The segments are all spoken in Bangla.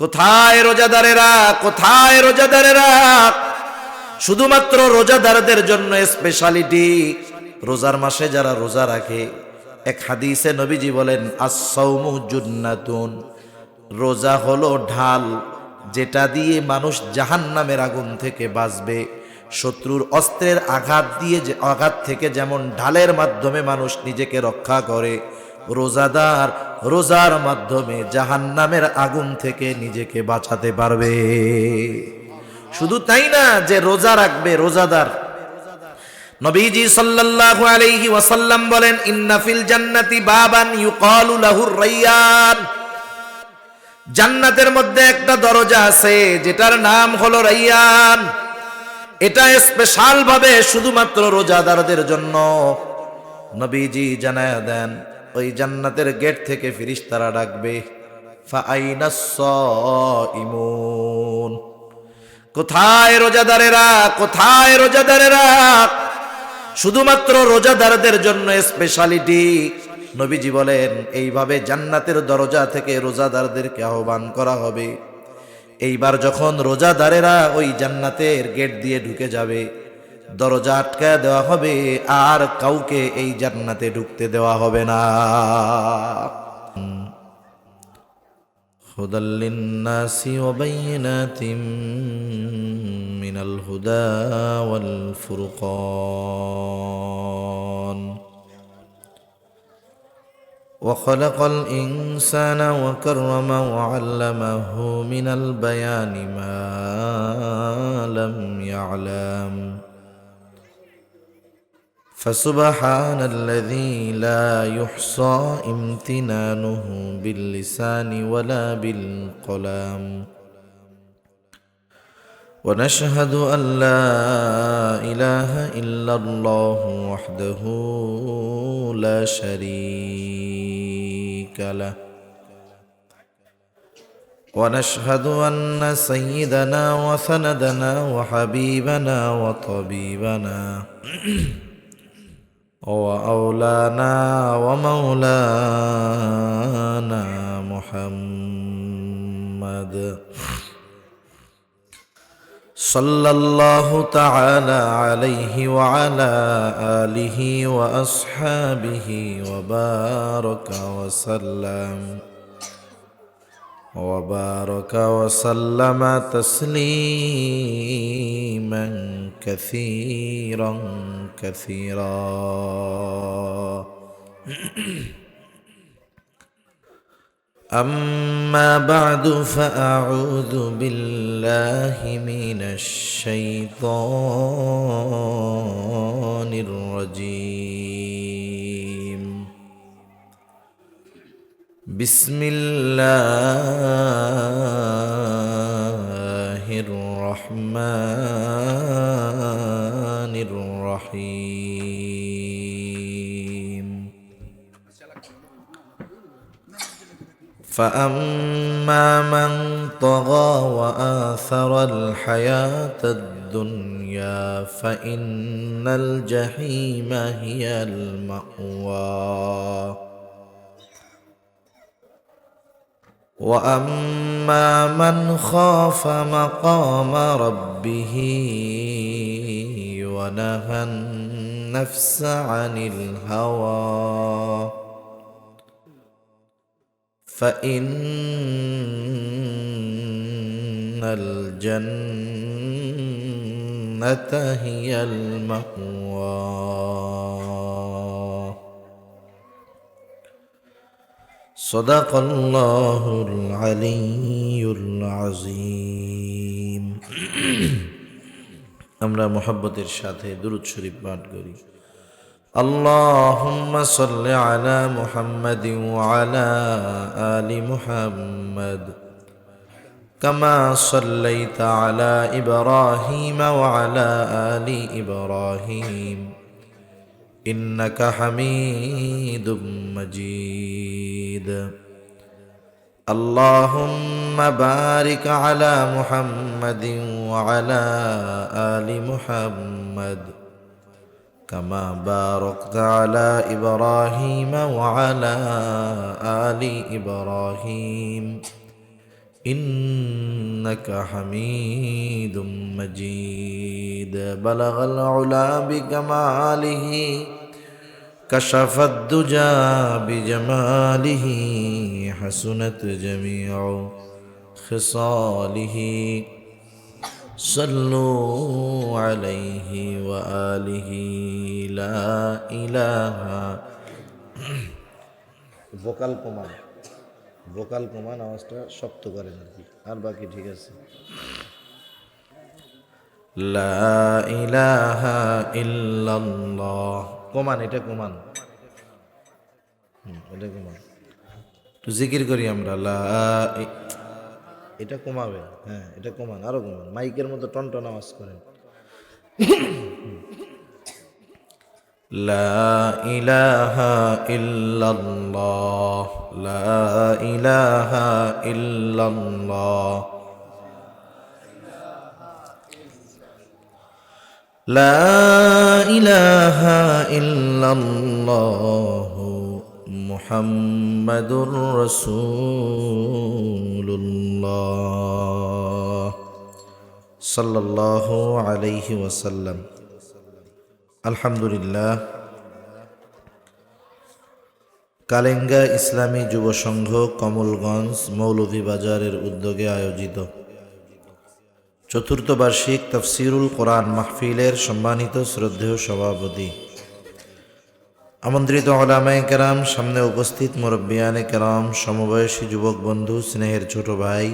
কোথায় রোজাদারেরা, কোথায় রোজাদারেরা? শুধুমাত্র রোজাদারদের জন্য স্পেশালিটি। রোজার মাসে যারা রোজা রাখে, এক হাদিসে নবীজি বলেন, আস-সাওমু জুন্নাতুন, রোজা হলো ঢাল, যেটা দিয়ে মানুষ জাহান্নামের আগুন থেকে বাঁচবে। শত্রুর অস্ত্রের আঘাত থেকে যেমন ঢালের মাধ্যমে মানুষ নিজেকে রক্ষা করে, রোজাদার রোজার মাধ্যমে জাহান্নামের আগুন থেকে নিজেকে বাঁচাতে পারবে। শুধু তাই না যে রোজা রাখবে রোজাদার, নবীজি সাল্লাল্লাহু আলাইহি ওয়াসাল্লাম বলেন, ইন্না ফিল জান্নাতি বাবান ইউকালু লাহুর রায়্যান, জান্নাতের মধ্যে একটা দরজা আছে যেটার নাম হলো রায়্যান। এটা স্পেশাল ভাবে শুধুমাত্র রোজাদারদের জন্য। নবীজি জানায়া দেন, ওই জান্নাতের গেট থেকে ফেরেশতারা ডাকবে, ফাআইনাস সাইমুন, কোথায় রোজাদারেরা, কোথায় রোজাদারেরা? শুধুমাত্র রোজাদারদের জন্য স্পেশালিটি। নবীজি বলেন, এইভাবে জান্নাতের দরজা থেকে রোজাদারদেরকে আহ্বান করা হবে। এইবার যখন রোজাদারেরা ওই জান্নাতের গেট দিয়ে ঢুকে যাবে, দরজা আটকায় দেওয়া হবে, আর কাউকে এই জান্নাতে ঢুকতে দেওয়া হবে না। হুদাল লিন্নাসি ওয়া বাইয়িনাতিম মিনাল হুদা ওয়াল ফুরকান وخلق الإنسان وكرمه وعلمه من البيان ما لم يعلم فسبحان الذي لا يحصى امتنانه باللسان ولا بالقلم ونشهد أن لا إله إلا الله وحده لا شريك له ونشهد أن سيدنا وسندنا وحبيبنا وطبيبنا وأولانا ومولانا محمد صلى الله تعالى عليه وعلى آله وأصحابه وبارك وسلم تسليما كثيرا كثيرا. أما بعد فأعوذ بالله من الشيطان الرجيم. بسم الله الرحمن الرحيم. فأما من طغى وآثر الحياة الدنيا فإن الجحيم هي المأوى وأما من خاف مقام ربه ونهى النفس عن الهوى فإن الجنة هي المأوى. صدق الله العلي العظيم. আমরা মুহাব্বতের সাথে দুরূদ শরীফ পাঠ করি। اللهم صل على محمد وعلى آل محمد كما صليت على إبراهيم وعلى آل إبراهيم إنك حميد مجيد. اللهم بارك على محمد وعلى آل محمد كما باركت على إبراهيم وعلى آل إبراهيم إنك حميد مجيد بلغ العلا بكماله كشف الدجى بجماله حسنت جميع خصاله صلوا عليه وآله لا إله ভোকাল কমান আওয়াজটা শক্ত করেন আর কি, আর বাকি ঠিক আছে। লা ইলাহা ইল্লাল্লাহ কমান, এটা কমান, এটা কমান, তো জিকির করি আমরা এটা কমাবে, হ্যাঁ এটা কমান, আরো কমান, মাইকের মতো টনটন আওয়াজ করেন। লা ইলাহা ইল্লাল্লাহ লা ইলাহা ইল্লাল্লাহ লা ইলাহা ইল্লাল্লাহ মুহাম্মাদুর রাসূলুল্লাহ সাল্লাল্লাহু আলাইহি ওয়াসাল্লাম। আলহামদুলিল্লাহ, কালেঙ্গা ইসলামী যুব সংঘ কমলগঞ্জ মৌলভীবাজারের উদ্যোগে আয়োজিত চতুর্থ বার্ষিক তাফসিরুল কোরআন মাহফিলের সম্মানিত শ্রদ্ধেয় সভাপতি, আমন্ত্রিত উলামায়ে কেরাম, সামনে উপস্থিত মুরব্বিয়ানে কেরাম, সমবয়সী যুবক বন্ধু, স্নেহের ছোট ভাই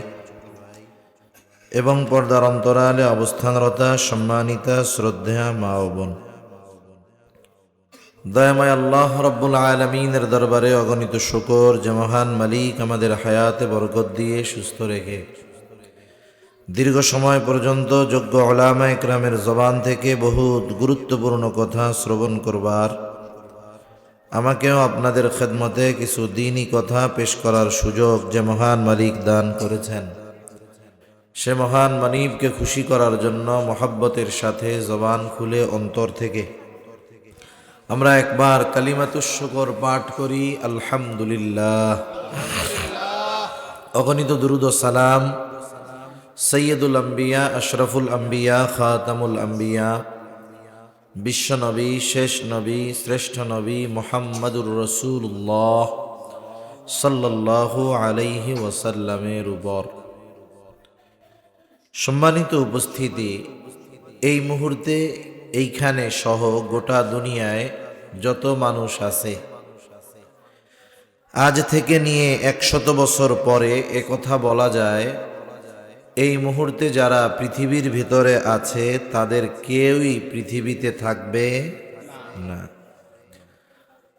এবং পর্দার অন্তরালে অবস্থানরতা সম্মানিতা শ্রদ্ধেয়া মা ও বোন, দয়াময় আল্লাহ রব্বুল আলামিনের দরবারে অগণিত শুকর যে মহান মালিক আমাদের হায়াতে বরকত দিয়ে সুস্থ রেখে দীর্ঘ সময় পর্যন্ত যোগ্য উলামায়ে কেরামের জবান থেকে বহুত গুরুত্বপূর্ণ কথা শ্রবণ করবার, আমাকেও আপনাদের খেদমতে কিছু দ্বীনি কথা পেশ করার সুযোগ যে মহান মালিক দান করেছেন, সে মহান মানিবকে খুশি করার জন্য মহব্বতের সাথে জবান খুলে অন্তর থেকে আমরা একবার কালিমাতুশ শুকর পাঠ করি। আলহামদুলিল্লাহ। অগণিত দুরুদ ও সালাম সৈয়দুল আম্বিয়া, আশরাফুল আম্বিয়া, খাতামুল আম্বিয়া, বিশ্ব নবী, শেষ নবী, শ্রেষ্ঠ নবী মুহাম্মাদুর রাসূলুল্লাহ সাল্লাল্লাহু আলাইহি ওয়াসাল্লামের উপর। সম্মানিত উপস্থিতি, এই মুহূর্তে এইখানে সহ গোটা দুনিয়ায় যত মানুষ আছে, আজ থেকে নিয়ে 100 বছর পরে একথা বলা যায়, এই মুহূর্তে যারা পৃথিবীর ভিতরে আছে তাদের কেউই পৃথিবীতে থাকবে না।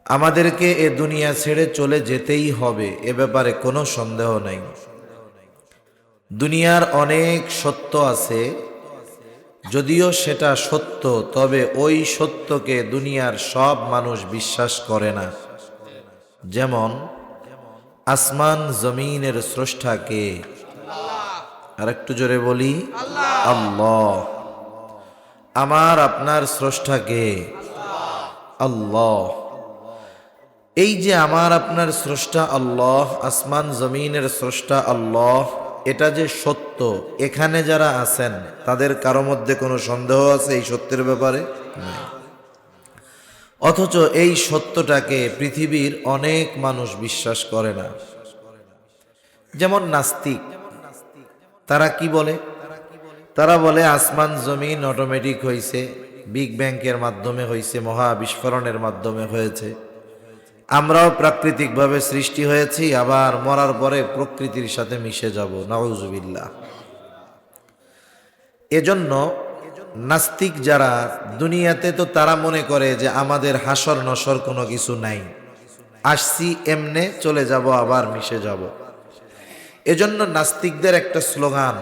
আমাদেরকে এ দুনিয়া ছেড়ে চলে যেতেই হবে, এ ব্যাপারে কোনো সন্দেহ নাই। দুনিয়ার অনেক সত্য আছে, যদিও সেটা সত্য, তবে ওই সত্যকে দুনিয়ার সব মানুষ বিশ্বাস করে না। যেমন আসমান জমিনের স্রষ্টা কে? আর একটু জোরে বলি, আল্লাহ। আমার আপনার স্রষ্টা কে? আল্লাহ। এই যে আমার আপনার স্রষ্টা আল্লাহ, আসমান জমিনের স্রষ্টা আল্লাহ, এটা যে সত্য, এখানে যারা আছেন তাদের কারো মধ্যে কোনো সন্দেহ আছে এই সত্যের ব্যাপারে? নাই। অথচ এই সত্যটাকে পৃথিবীর অনেক মানুষ বিশ্বাস করে না। যেমন নাস্তিক, তারা কি বলে? তারা বলে আসমান জমিন অটোমেটিক হয়েছে, বিগ ব্যাংকের মাধ্যমে হয়েছে, মহা বিস্ফোরণের মাধ্যমে হয়েছে, আমরাও প্রাকৃতিকভাবে সৃষ্টি হয়েছি, আবার মরার পরে প্রকৃতির সাথে মিশে যাব। নাউজুবিল্লাহ। এজন্য নাস্তিক যারা দুনিয়াতে, তো তারা মনে করে যে আমাদের হাসর নসর কোনো কিছু নাই, আসছি এমনে চলে যাব, আবার মিশে যাব। এজন্য নাস্তিকদের একটা স্লোগান,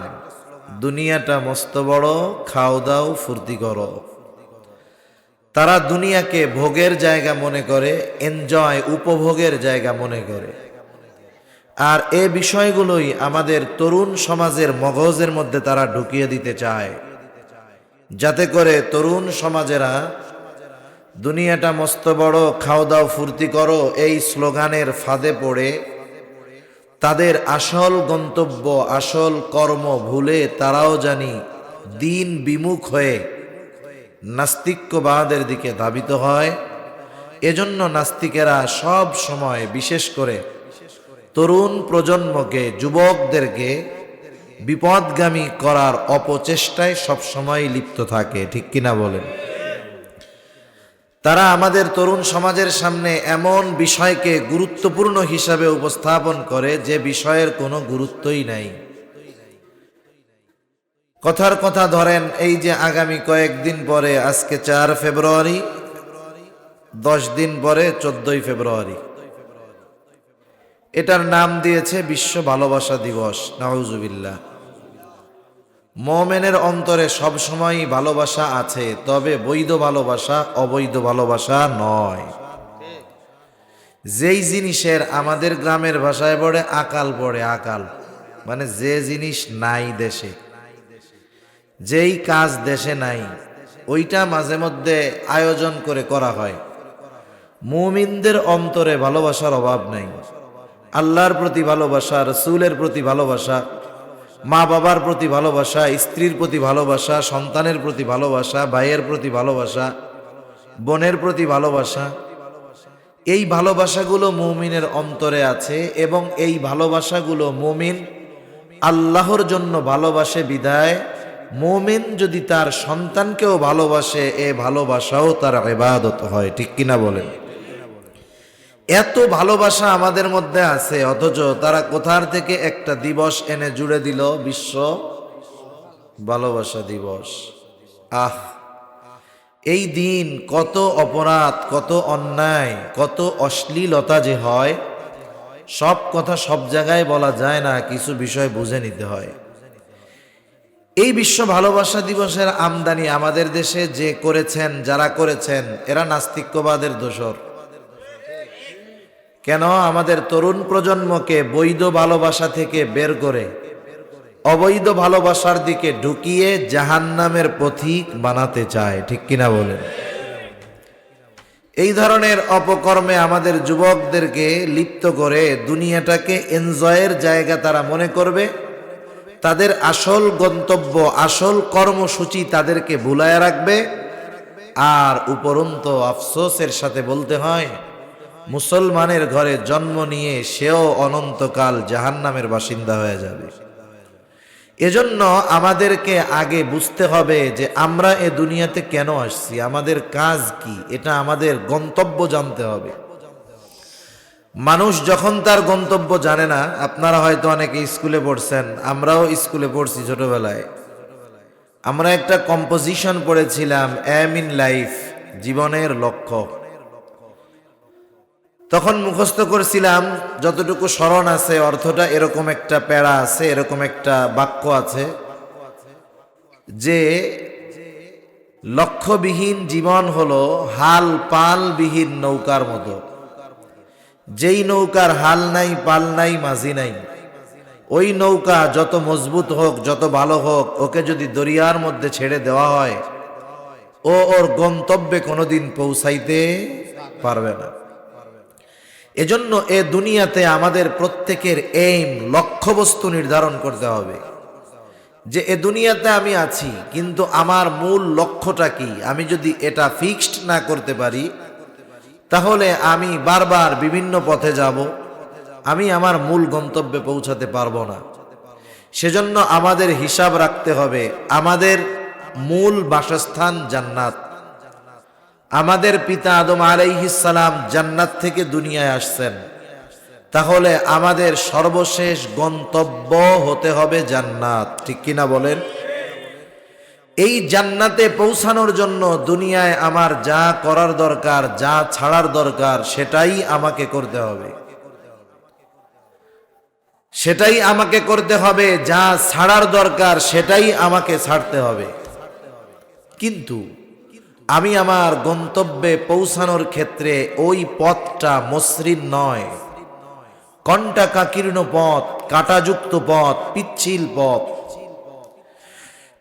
দুনিয়াটা মস্ত বড়, খাও দাও ফুর্তি করো। তারা দুনিয়াকে ভোগের জায়গা মনে করে, এনজয়, উপভোগের জায়গা মনে করে। আর এ বিষয়গুলোই আমাদের তরুণ সমাজের মগজের মধ্যে তারা ঢুকিয়ে দিতে চায়, যাতে করে তরুণ সমাজেরা দুনিয়াটা মস্ত বড়, খাও দাও ফুর্তি করো এই স্লোগানের ফাঁদে পড়ে তাদের আসল গন্তব্য, আসল কর্ম ভুলে তারাও জানি দিন বিমুখ হয়ে নাস্তিক্যবাদের দিকে ধাবিত হয়। এজন্য নাস্তিকেরা সব সময়, বিশেষ করে তরুণ প্রজন্মকে, যুবকদেরকে বিপদগামী করার অপচেষ্টায় সবসময় লিপ্ত থাকে। ঠিক কিনা বলেন? তারা আমাদের তরুণ সমাজের সামনে এমন বিষয়কে গুরুত্বপূর্ণ হিসাবে উপস্থাপন করে যে বিষয়ের কোনো গুরুত্বই নাই। কথার কথা ধরেন, এই যে আগামী কয়েকদিন পরে, আজকে 4 ফেব্রুয়ারি, 10 দিন পরে 14 ফেব্রুয়ারি, এটার নাম দিয়েছে বিশ্ব ভালোবাসা দিবস। নাউজুবিল্লাহ। মুমিনের অন্তরে সবসময় ভালোবাসা আছে, তবে বৈধ ভালোবাসা, অবৈধ ভালোবাসা নয়। যেই জিনিসের আমাদের গ্রামের ভাষায় পড়ে আকাল পড়ে, আকাল মানে যে জিনিস নাই দেশে, যেই কাজ দেশে নাই, ওইটা মাঝে মধ্যে আয়োজন করে করা হয়। মুমিনদের অন্তরে ভালোবাসার অভাব নাই। আল্লাহর প্রতি ভালোবাসা, রাসূলের প্রতি ভালোবাসা, মা বাবার প্রতি ভালোবাসা, স্ত্রীর প্রতি ভালোবাসা, সন্তানের প্রতি ভালোবাসা, ভাইয়ের প্রতি ভালোবাসা, বোনের প্রতি ভালোবাসা, এই ভালোবাসাগুলো মুমিনের অন্তরে আছে। এবং এই ভালোবাসাগুলো মুমিন আল্লাহর জন্য ভালোবাসে বিধায়, মুমিন যদি তার সন্তানকেও ভালোবাসে, এ ভালোবাসাও তার ইবাদত হয়। ঠিক কিনা বলেন? এত ভালোবাসা আমাদের মধ্যে আছে, অথচ তারা কোথার থেকে একটা দিবস এনে জুড়ে দিল, বিশ্ব ভালোবাসা দিবস। আহ, এই দিন কত অপরাধ, কত অন্যায়, কত অশ্লীলতা যে হয়, সব কথা সব জায়গায় বলা যায় না, কিছু বিষয় বুঝে নিতে হয়। এই বিশ্ব ভালোবাসা দিবসের আমদানি আমাদের দেশে যে করেছেন, যারা করেছেন, এরা নাস্তিক্যবাদের দোসর। কেন? আমাদের তরুণ প্রজন্মকে বৈধ ভালোবাসা থেকে বের করে অবৈধ ভালোবাসার দিকে ঢুকিয়ে জাহান্নামের পথিক বানাতে চায়। ঠিক কিনা বলেন? এই ধরনের অপকর্মে আমাদের যুবকদেরকে লিপ্ত করে দুনিয়াটাকে এনজয়ের জায়গা তারা মনে করবে। তাদের আসল গন্তব্য, আসল কর্মসূচি তাদেরকে ভুলায় রাখবে। আর উপরন্ত আফসোসের সাথে বলতে হয়, মুসলমানের ঘরে জন্ম নিয়ে সেও অনন্তকাল জাহান্নামের বাসিন্দা হয়ে যাবে। এজন্য আমাদেরকে আগে বুঝতে হবে যে আমরা এ দুনিয়াতে কেন আসছি, আমাদের কাজ কি, এটা আমাদের গন্তব্য জানতে হবে। মানুষ যখন তার গন্তব্য জানে না, আপনারা হয়তো অনেকে স্কুলে পড়ছেন, আমরাও স্কুলে পড়ছি ছোটবেলায়, আমরা একটা কম্পোজিশন পড়েছিলাম, এম ইন লাইফ, জীবনের লক্ষ্য। তখন মুখস্থ করেছিলাম, যতটুকু স্মরণ আছে, অর্থটা এরকম একটা প্যারা আছে, এরকম একটা বাক্য আছে যে লক্ষ্যবিহীন জীবন হলো হাল পালবিহীন নৌকার মতো। যেই নৌকার হাল নাই, পাল নাই, মাঝি নাই, ওই নৌকা যত মজবুত হোক, যত ভালো হোক, ওকে যদি দরিয়ার মধ্যে ছেড়ে দেওয়া হয়, ও ওর গন্তব্যে কোনোদিন পৌঁছাইতে পারবে না। এজন্য এ দুনিয়াতে আমাদের প্রত্যেকের এইম, লক্ষ্যবস্তু নির্ধারণ করতে হবে যে এ দুনিয়াতে আমি আছি, কিন্তু আমার মূল লক্ষ্যটা কি। আমি যদি এটা ফিক্সড না করতে পারি, তাহলে আমি বারবার বিভিন্ন পথে যাব, আমি আমার মূল গন্তব্যে পৌঁছাতে পারবো না। সেজন্য আমাদের হিসাব রাখতে হবে, আমাদের মূল বাসস্থান জান্নাত। আমাদের পিতা আদম আলাইহিস সালাম জান্নাত থেকে দুনিয়ায় আসছেন, তাহলে আমাদের সর্বশেষ গন্তব্য হতে হবে জান্নাত। ঠিক কিনা বলেন? এই জান্নাতে পৌঁছানোর জন্য দুনিয়ায় আমার যা করার দরকার, যা ছাড়ার দরকার, সেটাই আমাকে করতে হবে, সেটাই আমাকে করতে হবে। যা ছাড়ার দরকার সেটাই আমাকে ছাড়তে হবে। কিন্তু আমি আমার গন্তব্যে পৌঁছানোর ক্ষেত্রে ওই পথটা মসৃণ নয়, কণ্টাকাকীর্ণ পথ, কাঁটাযুক্ত পথ, পিচ্ছিল পথ।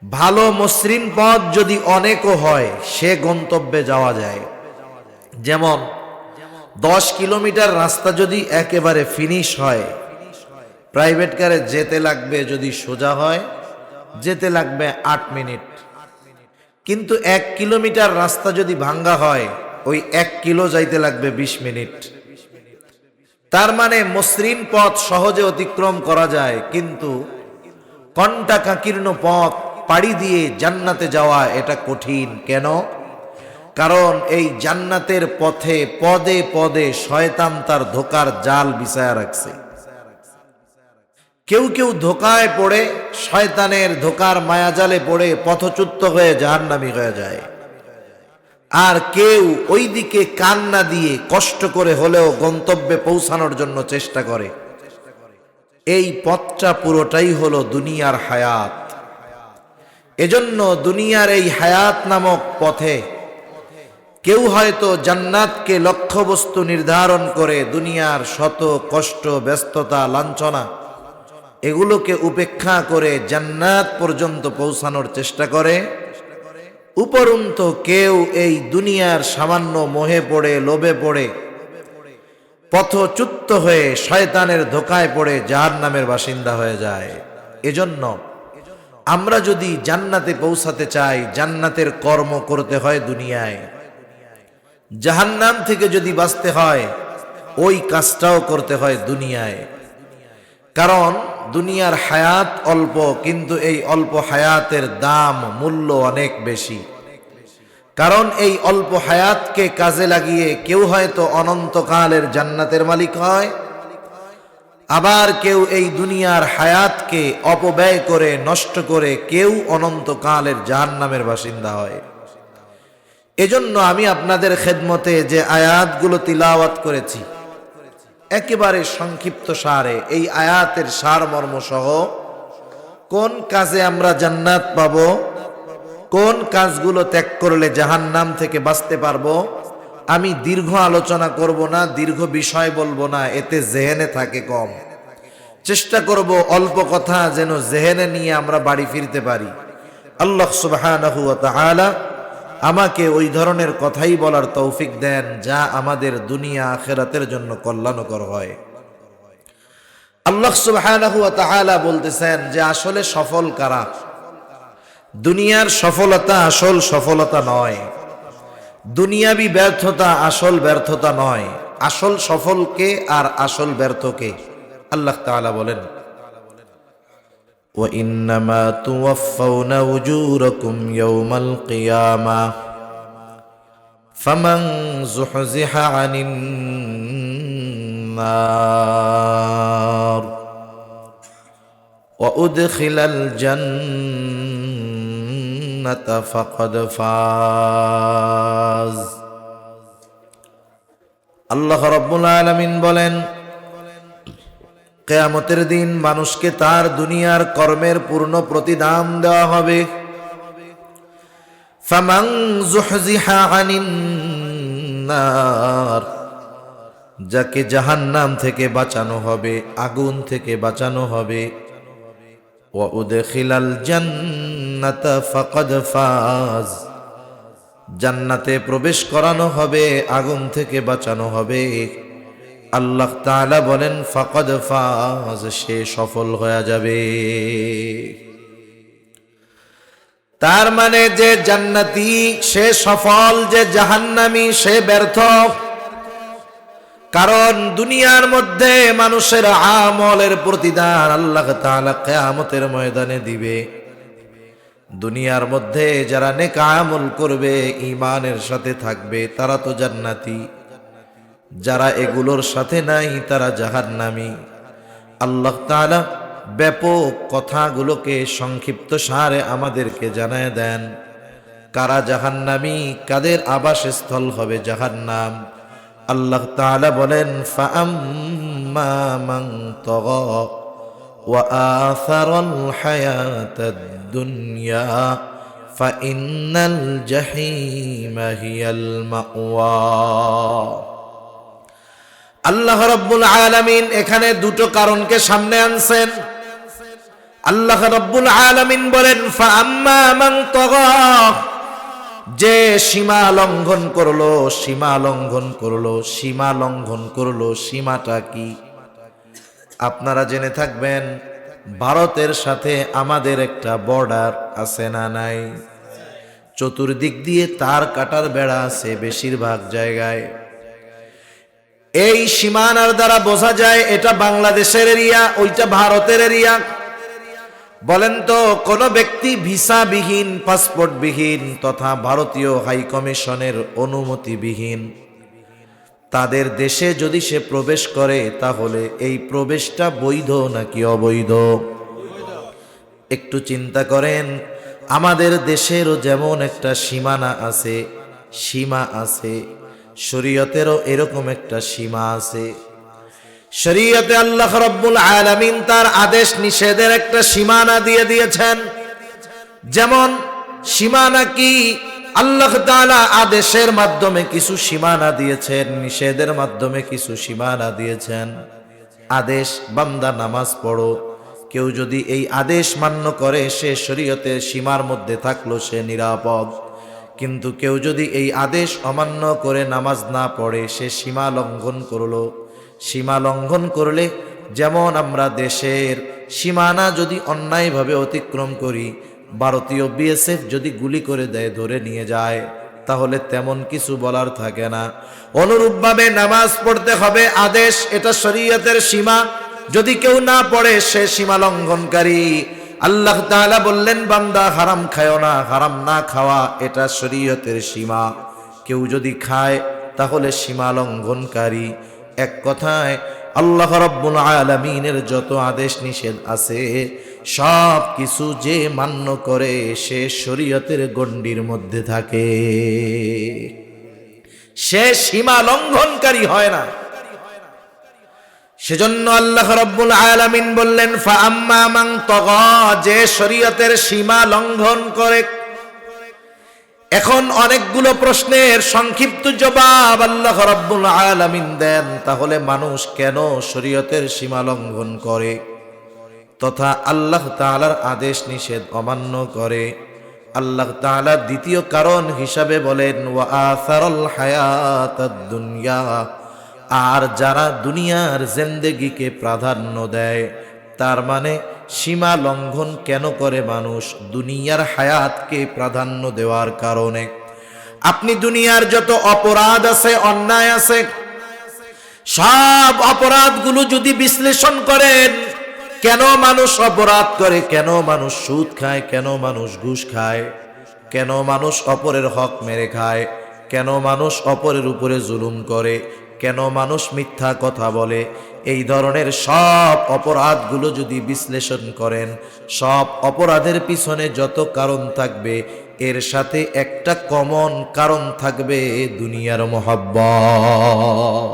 ভালো মসৃণ পথ যদি অনেকও হয়, সে গন্তব্যে যাওয়া যায়। যেমন 10 কিলোমিটার রাস্তা যদি একেবারে ফিনিশ হয়, প্রাইভেট কারে যেতে লাগবে, যদি সোজা হয় যেতে লাগবে 8 মিনিট, কিন্তু 1 কিলোমিটার রাস্তা যদি ভাঙ্গা হয় ওই 1 কিলো যাইতে লাগবে 20 মিনিট। তার মানে মসৃণ পথ সহজে অতিক্রম করা যায়, কিন্তু কণ্টাকাকীর্ণ পথ পাড়ি দিয়ে জান্নাতে যাওয়া এটা কঠিন। কেন? কারণ এই জান্নাতের পথে পদে পদে শয়তান তার ধোকার জাল বিছায়া রাখছে। কেউ কেউ ধোকায় পড়ে, শয়তানের ধোকার মায়াজালে পড়ে পথচ্যুত হয়ে জাহান্নামী হয়ে যায়, আর কেউ ওই দিকে কান না দিয়ে কষ্ট করে হলেও গন্তব্যে পৌঁছানোর জন্য চেষ্টা করে। এই পথটা পুরোটাই হলো দুনিয়ার হায়াত। এজন্য দুনিয়ার এই হায়াত নামক পথে কেউ হয়তো জান্নাতকে লক্ষ্যবস্তু নির্ধারণ করে দুনিয়ার শত কষ্ট, ব্যস্ততা, লাঞ্ছনা এগুলোকে উপেক্ষা করে জান্নাত পর্যন্ত পৌঁছানোর চেষ্টা করে। উপরন্তু কেউ এই দুনিয়ার সামান্য মোহে পড়ে, লোভে পড়ে, পথচ্যুত হয়ে শয়তানের ধোকায় পড়ে জাহান্নামের বাসিন্দা হয়ে যায়। এজন্য আমরা যদি জান্নাতে পৌঁছাতে চাই, জান্নাতের কর্ম করতে হয় দুনিয়ায়। জাহান্নাম থেকে যদি বাঁচতে হয় ওই কাজটাও করতে হয় দুনিয়ায়। কারণ দুনিয়ার হায়াত অল্প, কিন্তু এই অল্প হায়াতের দাম, মূল্য অনেক বেশি। কারণ এই অল্প হায়াতকে কাজে লাগিয়ে কেউ হয়তো অনন্তকালের জান্নাতের মালিক হয়, আবার কেউ এই দুনিয়ার হায়াতকে অপব্যয় করে, নষ্ট করে কেউ অনন্তকালের জাহান্নামের বাসিন্দা হয়। এজন্য আমি আপনাদের খেদমতে যে আয়াতগুলো তিলাওয়াত করেছি, একেবারে সংক্ষিপ্ত সারে এই আয়াতের সারমর্ম সহ কোন কাজে আমরা জান্নাত পাবো, কোন কাজগুলো ত্যাগ করলে জাহান্নাম থেকে বাঁচতে পারবো, আমি দীর্ঘ আলোচনা করব না, দীর্ঘ বিষয় বলবো না, এতে জেহেনে থাকে কম। চেষ্টা করব অল্প কথা যেন জেহেনে নিয়ে আমরা বাড়ি ফিরতে পারি। আল্লাহ সুবহানাহু ওয়া তাআলা আমাকে ওই ধরনের কথাই বলার তৌফিক দেন যা আমাদের দুনিয়া আখিরাতের জন্য কল্যাণকর হয়। আল্লাহ সুবহানাহু ওয়া তাআলা বলতেছেন যে আসলে সফল কারা? দুনিয়ার সফলতা আসল সফলতা নয়, দুনিয়াবি ব্যর্থতা আসল ব্যর্থতা নয়। আসল সফলকে আর আসল ব্যর্থকে আল্লাহ তাআলা বলেন, وَإِنَّمَا تُوَفَّوْنَ أُجُورَكُمْ يَوْمَ الْقِيَامَةِ فَمَنْ زُحْزِحَ عَنِ النَّارِ وَأُدْخِلَ الْجَنَّةَ فَقَدْ فَازَ। আল্লাহ রাব্বুল আলামিন বলেন, কিয়ামতের দিন মানুষকে তার দুনিয়ার কর্মের পূর্ণ প্রতিদান দেওয়া হবে। ফামান যুহজিহা আনিন নার, যাকে জাহান্নাম থেকে বাঁচানো হবে, আগুন থেকে বাঁচানো হবে। ওয়া উদখিলাল জান্নাতা ফাকাদ ফাজ, জান্নাতে প্রবেশ করানো হবে, আগুন থেকে বাঁচানো হবে। আল্লাহ তাআলা বলেন ফাকাদ ফাজ, সে সফল হয়ে যাবে। তার মানে যে জান্নাতি সে সফল, যে জাহান্নামী সে ব্যর্থ। কারণ দুনিয়ার মধ্যে মানুষের আমলের প্রতিদান আল্লাহ তাআলা কিয়ামতের ময়দানে দিবে। দুনিয়ার মধ্যে যারা নেক আমল করবে, ঈমানের সাথে থাকবে, তারা তো জান্নাতি। যারা এগুলোর সাথে নাই তারা জাহান্নামী। আল্লাহ তাআলা ব্যাপক কথাগুলোকে সংক্ষিপ্ত সারে আমাদেরকে জানায় দেন কারা জাহান্নামী, কাদের আবাসস্থল হবে জাহান্নাম। আল্লাহ তাআলা বলেন, ফাআম্মা মান তাগা ওয়া আসারাল হায়াতাদ দুনিয়া ফাইন্নাল জাহিমা হিয়াল মাওয়া। আল্লাহ রাব্বুল আলামিন এখানে দুটো কারণকে সামনে আনছেন। আল্লাহ রাব্বুল আলামিন বলেন, ফাআম্মা মান তাগা, যে সীমা লঙ্ঘন করলো, সীমা লঙ্ঘন করলো, সীমা লঙ্ঘন করলো। সীমাটা কি? আপনারা জেনে থাকবেন ভারতের সাথে আমাদের একটা বর্ডার আছে না নাই? চতুর্দিক দিয়ে তার কাটার বেড়া আছে বেশিরভাগ জায়গায়। এই সীমানার দ্বারা বোঝা যায় এটা বাংলাদেশের এরিয়া, ওইটা ভারতের এরিয়া। বলেন তো, কোন ব্যক্তি ভিসাবিহীন, পাসপোর্টবিহীন তথা ভারতীয় হাই কমিশনের অনুমতিবিহীন তাদের দেশে যদি সে প্রবেশ করে, তাহলে এই প্রবেশটা বৈধ নাকি অবৈধ? একটু চিন্তা করেন। আমাদের দেশেরও যেমন একটা সীমানা আছে, সীমা আছে, শরীয়তেরও এরকম একটা সীমা আছে। শরীয়তে আল্লাহ রাব্বুল আলামিন তার আদেশ নিষেধের একটা সীমানা দিয়ে দিয়েছেন। যেমন সীমানা কি? আল্লাহ তাআলা আদেশের মাধ্যমে কিছু সীমানা দিয়েছেন, নিষেধের মাধ্যমে কিছু সীমানা দিয়েছেন। আদেশ, বান্দা নামাজ পড়ো, কেউ যদি এই আদেশ মান্য করে সে শরীয়তের সীমার মধ্যে থাকলো, সে নিরাপদ। কিন্তু কেউ যদি এই আদেশ অমান্য করে নামাজ না পড়ে, সে সীমা লঙ্ঘন করলো। সীমা লঙ্ঘন করলে, যেমন আমরা দেশের সীমানা যদি অন্যায়ভাবে অতিক্রম করি, ভারতীয় বিএসএফ যদি গুলি করে দেয়, ধরে নিয়ে যায়, তাহলে তেমন কিছু বলার থাকে না। অনুরূপভাবে নামাজ পড়তে হবে, আদেশ, এটা শরীয়তের সীমা। যদি কেউ না পড়ে সে সীমা লঙ্ঘনকারী। আল্লাহ তাআলা বললেন, বান্দা হারাম খায়ও না, হারাম না খাওয়া এটা শরীয়তের সীমা। কেউ যদি খায় তাহলে সীমা লঙ্ঘনকারী। এক কথায় আল্লাহ রাব্বুল আলামিনের যত আদেশ নিষেধ আছে সব কিছু যে মান্য করে সে শরীয়তের গণ্ডির মধ্যে থাকে, সে সীমা লঙ্ঘনকারী হয় না। সেজন্য আল্লাহ রাব্বুল আলামিন বললেন, ফাআম্মা মান তাগা, যে শরীয়তের সীমা লঙ্ঘন করে। এখন অনেকগুলো প্রশ্নের সংক্ষিপ্ত জবাব আল্লাহ রাব্বুল আলামিন দেন। তাহলে মানুষ কেন শরীয়তের সীমা লঙ্ঘন করে তথা আল্লাহ তাআলার আদেশ নিষেধ অমান্য করে? আল্লাহ তাআলা দ্বিতীয় কারণ হিসাবে বলেন, ওয়া আসারাল হায়াতাদ দুনিয়া, আর যারা দুনিয়ার জিন্দেগিকে প্রাধান্য দেয়। তার মানে সীমা লঙ্ঘন কেন করে মানুষ? দুনিয়ার হায়াতকে প্রাধান্য দেওয়ার কারণে। আপনি দুনিয়ার যত অপরাধ আছে, অন্যায় আছে, সব অপরাধগুলো যদি বিশ্লেষণ করেন, কেন মানুষ অপরাধ করে, কেন মানুষ সুদ খায়, কেন মানুষ ঘুষ খায়, কেন মানুষ অপরের হক মেরে খায়, কেন মানুষ অপরের উপরে জুলুম করে, কেন মানুষ মিথ্যা কথা বলে, এই ধরনের সব অপরাধগুলো যদি বিশ্লেষণ করেন, সব অপরাধের পিছনে যত কারণ থাকবে, এর সাথে একটা কমন কারণ থাকবে, দুনিয়ার মহব্বত।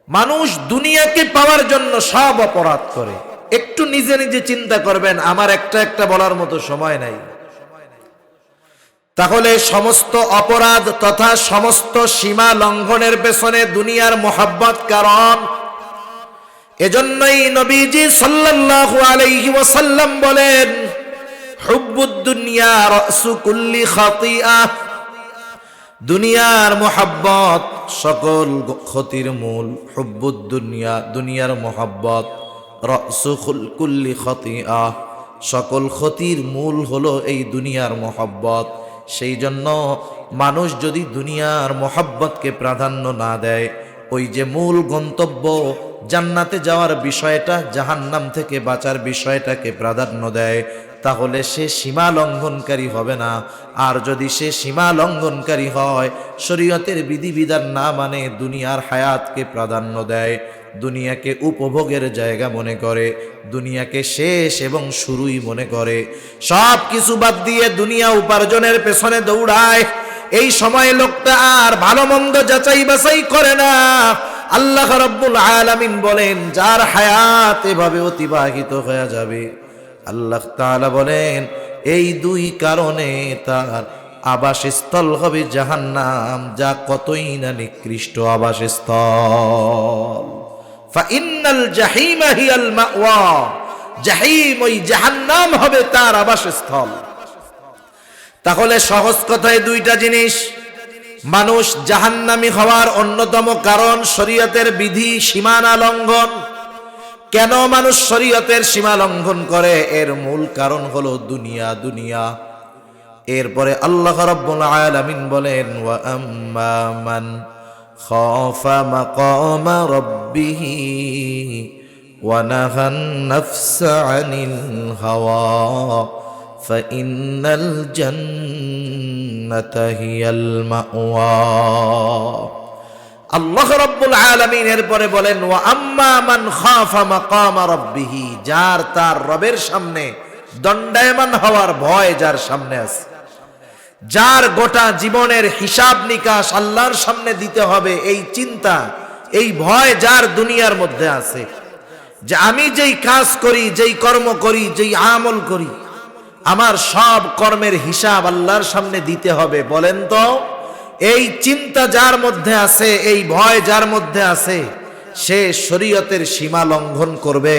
মানুষ দুনিয়াকে পাওয়ার জন্য সব অপরাধ করে। একটু নিজে নিজে চিন্তা করবেন, আমার একটা বলার মতো সময় নাই। তাহলে সমস্ত অপরাধ তথা সমস্ত সীমা লঙ্ঘনের পেছনে দুনিয়ার মহব্বত কারণ। এজন্যই নবীজি সাল্লাল্লাহু আলাইহি ওয়াসাল্লাম বলেন, হুব্বুদ দুনিয়া রাসু কুল্লি খাতিআহ, দুনিয়ার মহব্বত সকল ক্ষতির মূল। হুব্বুদ দুনিয়া, দুনিয়ার মহব্বত, রাসু কুল্লি খাতিআহ, সকল ক্ষতির মূল হলো এই দুনিয়ার মহব্বত। সেই জন্য মানুষ যদি দুনিয়ার মহব্বতকে প্রাধান্য না দেয়, ওই যে মূল গন্তব্য জান্নাতে যাওয়ার বিষয়টা, জাহান্নাম থেকে বাঁচার বিষয়টাকে প্রাধান্য দেয়, তাহলে সে সীমা লঙ্ঘনকারী হবে না। আর যদি সে সীমা লঙ্ঘনকারী হয়, শরীয়তের বিধিবিধান না মানে, দুনিয়ার হায়াতকে প্রাধান্য দেয়, দুনিয়াকে উপভোগের জায়গা মনে করে, দুনিয়াকে শেষ এবং শুরুই মনে করে, সব কিছু বাদ দিয়ে দুনিয়া উপার্জনের পেছনে দৌড়ায়, এই সময় লোকটা আর ভালো মন্দ যাচাই বাছাই করে না। আল্লাহ রাব্বুল আলামিন বলেন, যার হায়াত এভাবে অতিবাহিত হয়ে যাবে, আল্লাহ তাআলা বলেন এই দুই কারণে তার আবাসস্থল হবে জাহান্নাম, যা কতই না নিকৃষ্ট আবাসস্থল। ফাইন্নাল জাহিমা হিয়াল মাওয়া, জাহিম ওই জাহান্নাম হবে তার আবাসস্থল। তাহলে সহজ কথায় দুইটা জিনিস, মানুষ জাহান্নামী হওয়ার অন্যতম কারণ শরীয়তের বিধি সীমানা লঙ্ঘন, কেন মানুষ শরীয়তের সীমা লঙ্ঘন করে? এর মূল কারণ হলো দুনিয়া দুনিয়া। এরপরে আল্লাহ রাব্বুল আলামিন বলেন, ওয়া আম্মা মান খাফা মাকামা রাব্বিহি ওয়া নাহান নাফসা আনিল হাওয়া ফাইন্নাল জান্নাতা হিয়াল মাওয়া। আল্লাহ রাব্বুল আলামিন এরপরে বলেন, ওয়া আম্মা মান খাফা মাকামা রাব্বিহি, যার তার রবের সামনে দণ্ডায়মান হওয়ার ভয় যার সামনে আছে, যার গোটা জীবনের হিসাব নিকাশ আল্লাহর সামনে দিতে হবে, এই চিন্তা এই ভয় যার দুনিয়ার মধ্যে আছে, যে আমি যেই কাজ করি, যেই কর্ম করি, যেই আমল করি, আমার সব কর্মের হিসাব আল্লাহর সামনে দিতে হবে। বলেন তো, এই চিন্তা যার মধ্যে আছে, এই ভয় যার মধ্যে আছে, সে শরীয়তের সীমা লঙ্ঘন করবে,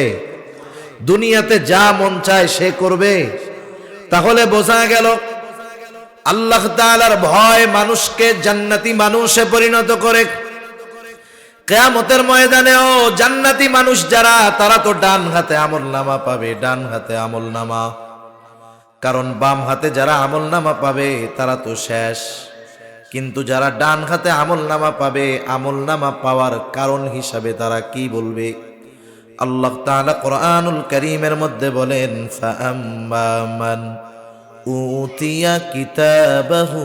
দুনিয়াতে যা মন চায় সে করবে। তাহলে বোঝা গেল আল্লাহ তাআলার ভয় মানুষকে জান্নাতি মানুষে পরিণত করে। কিয়ামতের ময়দানেও জান্নাতি মানুষ যারা, তারা তো ডান হাতে আমলনামা পাবে, ডান হাতে আমলনামা। কারণ বাম হাতে যারা আমলনামা পাবে তারা তো শেষ। কিন্তু যারা ডান হাতে আমলনামা পাবে, আমলনামা পাওয়ার কারণ হিসাবে তারা কি বলবে? আল্লাহ তাআলা কোরআনুল কারীমের মধ্যে বলেন, ফাআম্মা মান উতিয়া কিতাবাহু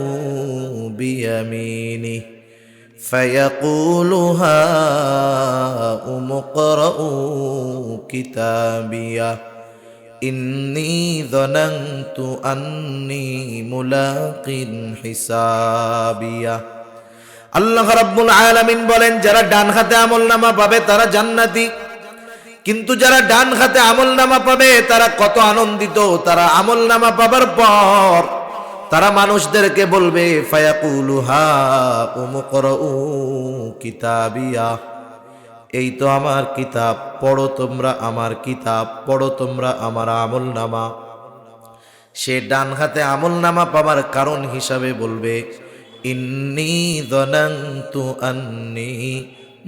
বিয়ামিনি ফায়াকুলু হাউম ইকরাউ কিতাবিয়া ইন্নী যানানতু আন্নী মুলাকিন হিসাবিয়া। আল্লাহ রাব্বুল আলামিন বলেন, যারা ডান হাতে আমলনামা পাবে তারা জান্নাতি। কিন্তু যারা ডান হাতে আমলনামা পাবে তারা কত আনন্দিত! তারা আমলনামা পাবার পর তারা মানুষদেরকে বলবে, ফায়াকুলু হাউম ইকরাউ কিতাবিয়া, এই তো আমার কিতাব, পড়ো তোমরা আমার কিতাব, পড়ো তোমরা আমার আমলনামা। সে ডান হাতে আমলনামা পাবার কারণ হিসাবে বলবে, ইন্নী যানানতু আন্নী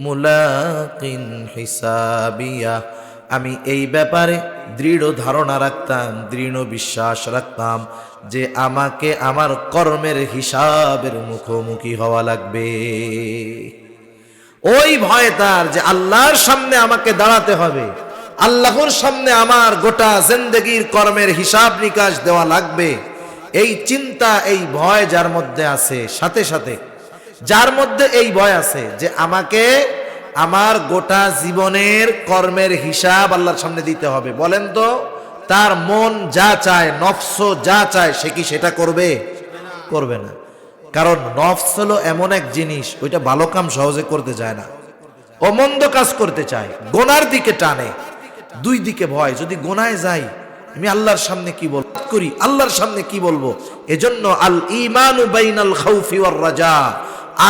মুলাকিন হিসাবিয়া, আমি এই ব্যাপারে দৃঢ় ধারণা রাখতাম, দৃঢ় বিশ্বাস রাখতাম যে আমাকে আমার কর্মের হিসাবের মুখোমুখি হওয়া লাগবে। ওই ভয় তার, যে আল্লাহর সামনে আমাকে দাঁড়াতে হবে, আল্লাহর সামনে আমার গোটা জিন্দেগির কর্মের হিসাব নিকাশ দেওয়া লাগবে। এই চিন্তা, এই ভয় যার মধ্যে আছে, সাথে সাথে যার মধ্যে এই ভয় আছে যে আমাকে আমার গোটা জীবনের কর্মের হিসাব আল্লাহর সামনে দিতে হবে, বলেন তো তার মন যা চায়, নফস যা চায়, সে কি সেটা করবে? করবে না। কারণ নফস হলো এমন এক জিনিস, ওইটা ভালো কাম সহজে করতে চায় না, ও মন্দ কাজ করতে চায়, গোনার দিকে টানে। দুই দিকে ভয়, যদি গোনায় যাই আমি আল্লাহর সামনে কি বলবো, করি আল্লাহর সামনে কি বলবো। এজন্য আল ঈমানু বাইনাল খাউফি ওয়ার রাজা,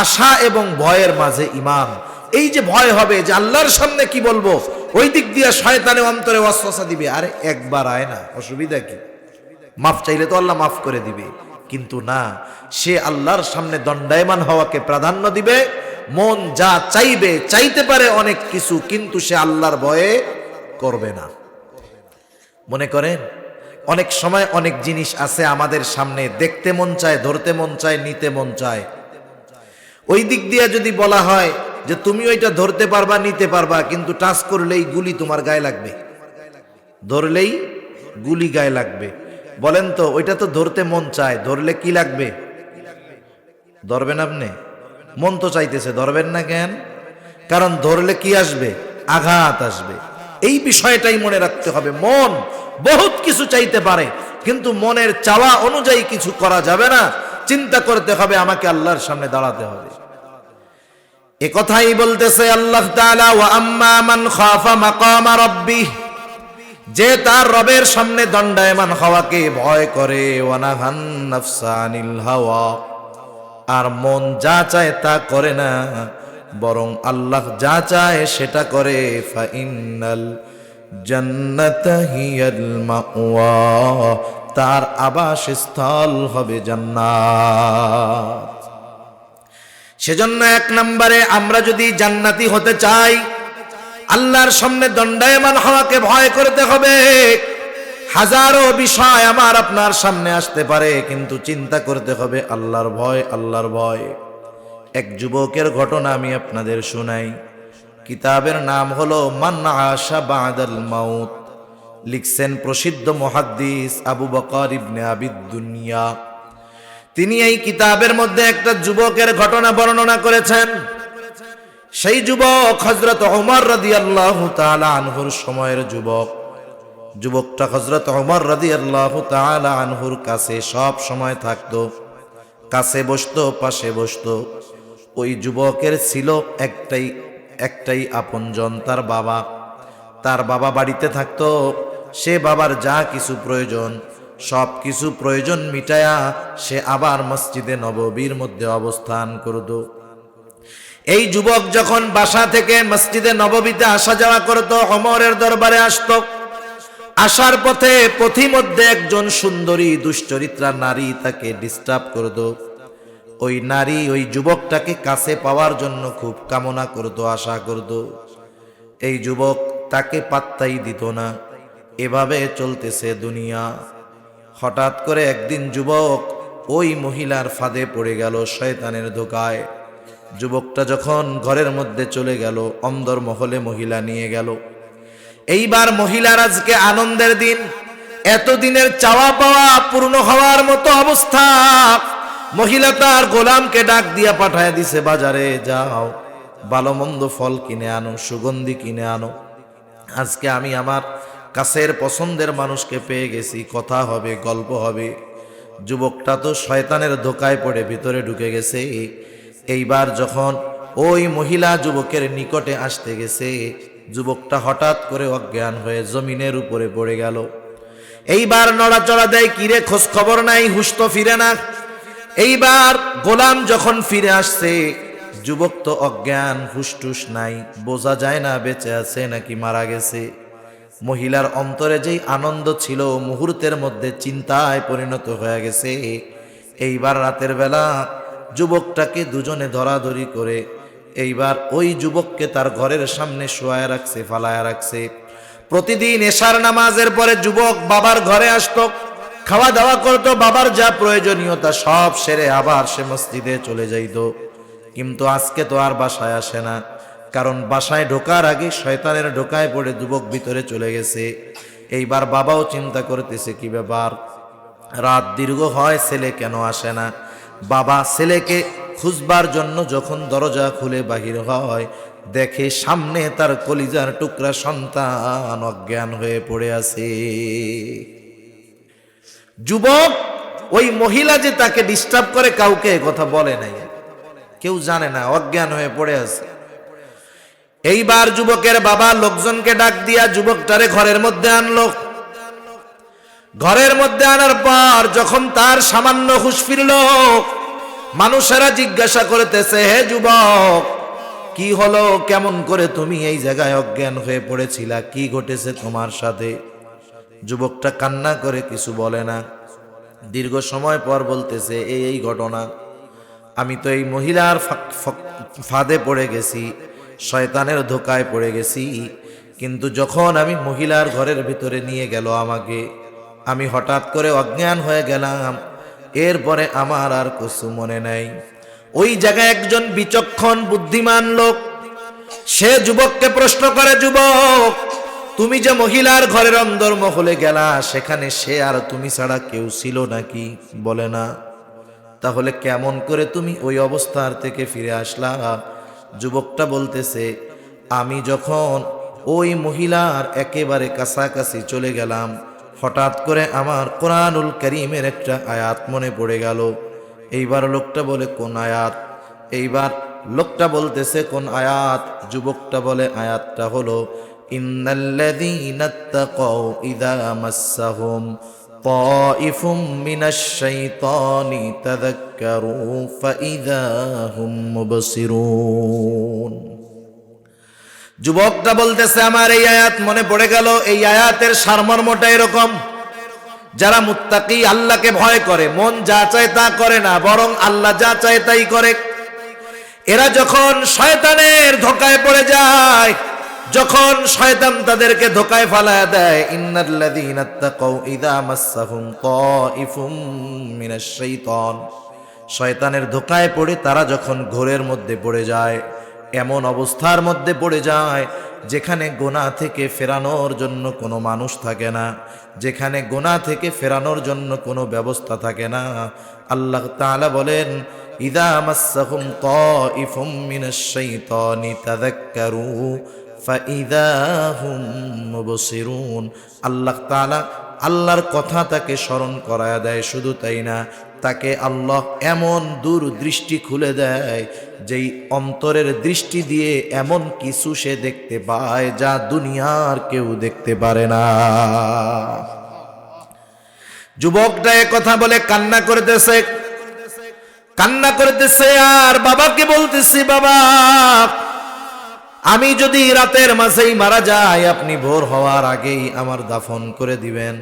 আশা এবং ভয়ের মাঝে ঈমান। এই যে ভয় হবে যে আল্লাহর সামনে কি বলবো, ওই দিক দিয়ে শয়তানে অন্তরে ওয়াসওয়াসা দিবে, আরে একবার আয় না, অসুবিধা কি, মাফ চাইলে তো আল্লাহ মাফ করে দিবে। কিন্তু না, সে আল্লাহর সামনে দণ্ডায়মান হওয়াকে প্রাধান্য দিবে। মন যা চাইবে, চাইতে পারে অনেক কিছু, কিন্তু সে আল্লাহর ভয়ে করবে না। মনে করেন অনেক সময় অনেক জিনিস আছে আমাদের সামনে, দেখতে মন চায়, ধরতে মন চায়, নিতে মন চায়। ওই দিক দিয়ে যদি বলা হয় যে তুমি ওইটা ধরতে পারবা, নিতে পারবা, কিন্তু টাচ করলেই গুলি তোমার গায়ে লাগবে, ধরলেই গুলি গায়ে লাগবে, বলেন তো ওইটা তো ধরতে মন চায়, ধরলে কি লাগবে? ধরবেন আপনি? মন তো চাইতেছে, ধরবেন না কেন? কারণ ধরলে কি আসবে? আঘাত আসবে। এই বিষয়টাই মনে রাখতে হবে। মন বহুত কিছু চাইতে পারে, কিন্তু মনের চাওয়া অনুযায়ী কিছু করা যাবে না। চিন্তা করতে হবে, আমাকে আল্লাহর সামনে দাঁড়াতে হবে। এ কথাই বলতেছে আল্লাহ তাআলা, ওয়া আম্মা মান খাফা মাকামা রাব্বিহ, যে তার রবের সামনে দণ্ডায়মান হওয়াকে ভয় করে, ওয়া নাহান নাফসা আনিল হাওয়া, আর মন যা চায় তা করে না, বরং আল্লাহ যা চায় সেটা করে, ফাইনাল জান্নাতা হিয়াল মাওয়া, তার আবাসস্থল হবে জান্নাত। সেজন্য এক নম্বরে আমরা যদি জান্নাতি হতে চাই, আল্লাহর সামনে দণ্ডায়মান হওয়াকে ভয় করতে হবে। হাজারো বিষয় আমার আপনার সামনে আসতে পারে, কিন্তু চিন্তা করতে হবে আল্লাহর ভয়, আল্লাহর ভয়। এক যুবকের ঘটনা আমি আপনাদের শোনাই। কিতাবের নাম হলো মান আশা বাদাল মাউত, লিখছেন প্রসিদ্ধ মুহাদ্দিস আবু বকর ইবনে আবিদ দুনিয়া। তিনি এই কিতাবের মধ্যে একটা যুবকের ঘটনা বর্ণনা করেছেন। সেই যুবক হযরত ওমর রাদিয়াল্লাহু তাআলা আনহুর সময়ের যুবক। যুবকটা হযরত ওমর রাদিয়াল্লাহু তাআলা আনহুর কাছে সব সময় থাকতো, কাছে বসতো, পাশে বসতো। ওই যুবকের ছিল একটাই আপনজন, তার বাবা। তার বাবা বাড়িতে থাকতো। সে বাবার যা কিছু প্রয়োজন, সব কিছু প্রয়োজন মিটায়া সে আবার মসজিদে নববীর মধ্যে অবস্থান করত। এই যুবক যখন বাসা থেকে মসজিদে নববীতে আসা যাওয়া করত, ওমরের দরবারে আসতো। আসার পথে পথিমধ্যে একজন সুন্দরী দুশ্চরিত্রা নারী তাকে ডিস্টার্ব করত। ওই নারী ওই যুবকটাকে কাছে পাওয়ার জন্য খুব কামনা করত, আশা করত। এই যুবক তাকে পাত্তাই দিত না। এভাবে চলতেছে দুনিয়া। হঠাৎ করে একদিন যুবক ওই মহিলার ফাঁদে পড়ে গেল, শয়তানের ধোকায়। যুবকটা যখন ঘরের মধ্যে চলে গেল, অন্দরমহলে মহিলা নিয়ে গেল। এইবার মহিলার আজকে আনন্দের দিন, এতদিনের চাওয়া পাওয়া পূর্ণ হওয়ার মতো অবস্থা। মহিলা তার গোলামকে ডাক দিয়া পাঠায় দিছে, বাজারে যাও, ভালো মন্দ ফল কিনে আনো, সুগন্ধি কিনে আনো। আজকে আমি আমার কাছের পছন্দের মানুষকে পেয়ে গেছি, কথা হবে, গল্প হবে। যুবকটা তো শয়তানের ধোকায় পড়ে ভিতরে ঢুকে গেছে। এইবার যখন ওই মহিলা যুবকের নিকটে আসতে গেছে, যুবকটা হঠাৎ করে অজ্ঞান হয়ে জমিনের উপরে পড়ে গেল। এইবার নড়াচড়া দেয়, কিরে খোঁজ খবর নাই, হুশ তো ফিরে না। এইবার গোলাম যখন ফিরে আসছে, যুবক তো অজ্ঞান, হুশটুস নাই, বোঝা যায় না বেঁচে আছে নাকি মারা গেছে। মহিলার অন্তরে যেই আনন্দ ছিল, মুহূর্তের মধ্যে চিন্তায় পরিণত হয়ে গেছে। এইবার রাতের বেলা যুবকটাকে দুজনে ধরাধরি করে এইবার ওই যুবককে তার ঘরের সামনে শোয়ায় রাখছে, ফালায় রাখছে। প্রতিদিন এশার নামাজের পরে যুবক বাবার ঘরে আসতো, খাওয়া দাওয়া করতো, বাবার যা প্রয়োজনীয়তা সব সেরে আবার সে মসজিদে চলে যাইত। কিন্তু আজকে তো আর বাসায় আসে না, কারণ বাসায় ঢোকার আগে শয়তানের ঢোকায় পড়ে যুবক ভিতরে চলে গেছে। এইবার বাবাও চিন্তা করতেছে কি ব্যাপার, রাত দীর্ঘ হয়, ছেলে কেন আসে না। বাবা ছেলেকে খুঁজবার জন্য যখন দরজা খুলে বাহির হয়, দেখে সামনে তার কলিজার টুকরা সন্তান অজ্ঞান হয়ে পড়ে আছে। যুবক ওই মহিলা যে তাকে ডিস্টার্ব করে কাউকে কথা বলে নাই, কেউ জানে না, অজ্ঞান হয়ে পড়ে আছে। এইবার যুবকের বাবা লোকজনকে ডাক দিয়া যুবকটারে ঘরের মধ্যে আনলো। ঘরের মধ্যে আনার পর যখন তার সামান্য হুঁশ ফিরল, মানুষেরা জিজ্ঞাসা করতেছে, হে যুবক, কি হলো, কেমন করে তুমি এই জায়গায় অজ্ঞান হয়ে পড়েছিলা, কি ঘটেছে তোমার সাথে? যুবকটা কান্না করে কিছু বলে না। দীর্ঘ সময় পর বলতেছে, এই ঘটনা, আমি তো এই মহিলার ফাঁদে পড়ে গেছি, শয়তানের ধোকায় পড়ে গেছি। কিন্তু যখন আমি মহিলার ঘরের ভিতরে নিয়ে গেল আমাকে, আমি হঠাৎ করে অজ্ঞান হয়ে গেলাম। এরপরে আমার আর কিছু মনে নাই। ওই জায়গায় একজন বিচক্ষণ বুদ্ধিমান লোক, সে যুবককে প্রশ্ন করে, যুবক, তুমি যে মহিলার ঘরের অন্দরমহলে গেলা, সেখানে সে আর তুমি ছাড়া কেউ ছিল নাকি? বলে না। তাহলে কেমন করে তুমি ওই অবস্থার থেকে ফিরে আসলা? যুবকটা বলতেছে, আমি যখন ওই মহিলার একেবারে কাছাকাছি চলে গেলাম, হঠাৎ করে আমার কোরআনুল কারীমের একটা আয়াত মনে পড়ে গেল। এইবার লোকটা বলে, কোন আয়াত? এইবার লোকটা বলতেছে, কোন আয়াত? যুবকটা বলে, আয়াতটা হলো, ইন্নাল্লাযীনা তাকাউ ইযা মাসসাহুম তাইফুম মিনাশ শাইতানি তাযাক্কারু ফাইযা হুম মুবসিরুন। যুবকটা বলতেছে, আমার এই আয়াত মনে পড়ে গেল। এই আয়াতের সারমর্মটা এরকম, যারা মুত্তাকি, আল্লাহকে ভয় করে, মন যা চায় তা করে না, বরং আল্লাহ যা চায় তাই করে, এরা যখন শয়তানের ধোকায় পড়ে যায়, যখন শয়তান তাদেরকে ধোকায় ফালায়া দেয়, ইন্নাল্লাযীনা ইত্তাকাউ ইযা মাসসাহুম তাইফুম মিনাশ শাইতান, শয়তানের ধোকায় পড়ে তারা যখন ঘোরের মধ্যে পড়ে যায়, এমন অবস্থার মধ্যে পড়ে যায় যেখানে গুনাহ থেকে ফেরানোর জন্য কোনো মানুষ থাকে না, যেখানে গুনাহ থেকে ফেরানোর জন্য কোনো ব্যবস্থা থাকে না। আল্লাহ তাআলা বলেন, ইযা মাসসাহুম তাইফুম মিনাশ শাইতানি তাযাক্কারু ফাইযা হুম মুবসিরুন। আল্লাহ তাআলা আল্লাহর কথা তাকে স্মরণ করায়া দেয়, শুধু তাই না, তাকে আল্লাহ এমন দূরদৃষ্টি খুলে দেয় যেই অন্তরের দৃষ্টি দিয়ে এমন কিছু সে দেখতে পায় যা দুনিয়ার কেউ দেখতে পারে না। যুবকটা এ কথা বলে কান্না করতেছে আর বাবাকে বলতেছে, বাবা আমি যদি রাতের মাঝেই মারা যাই, আপনি ভোর হওয়ার আগেই আমার দাফন করে দিবেন।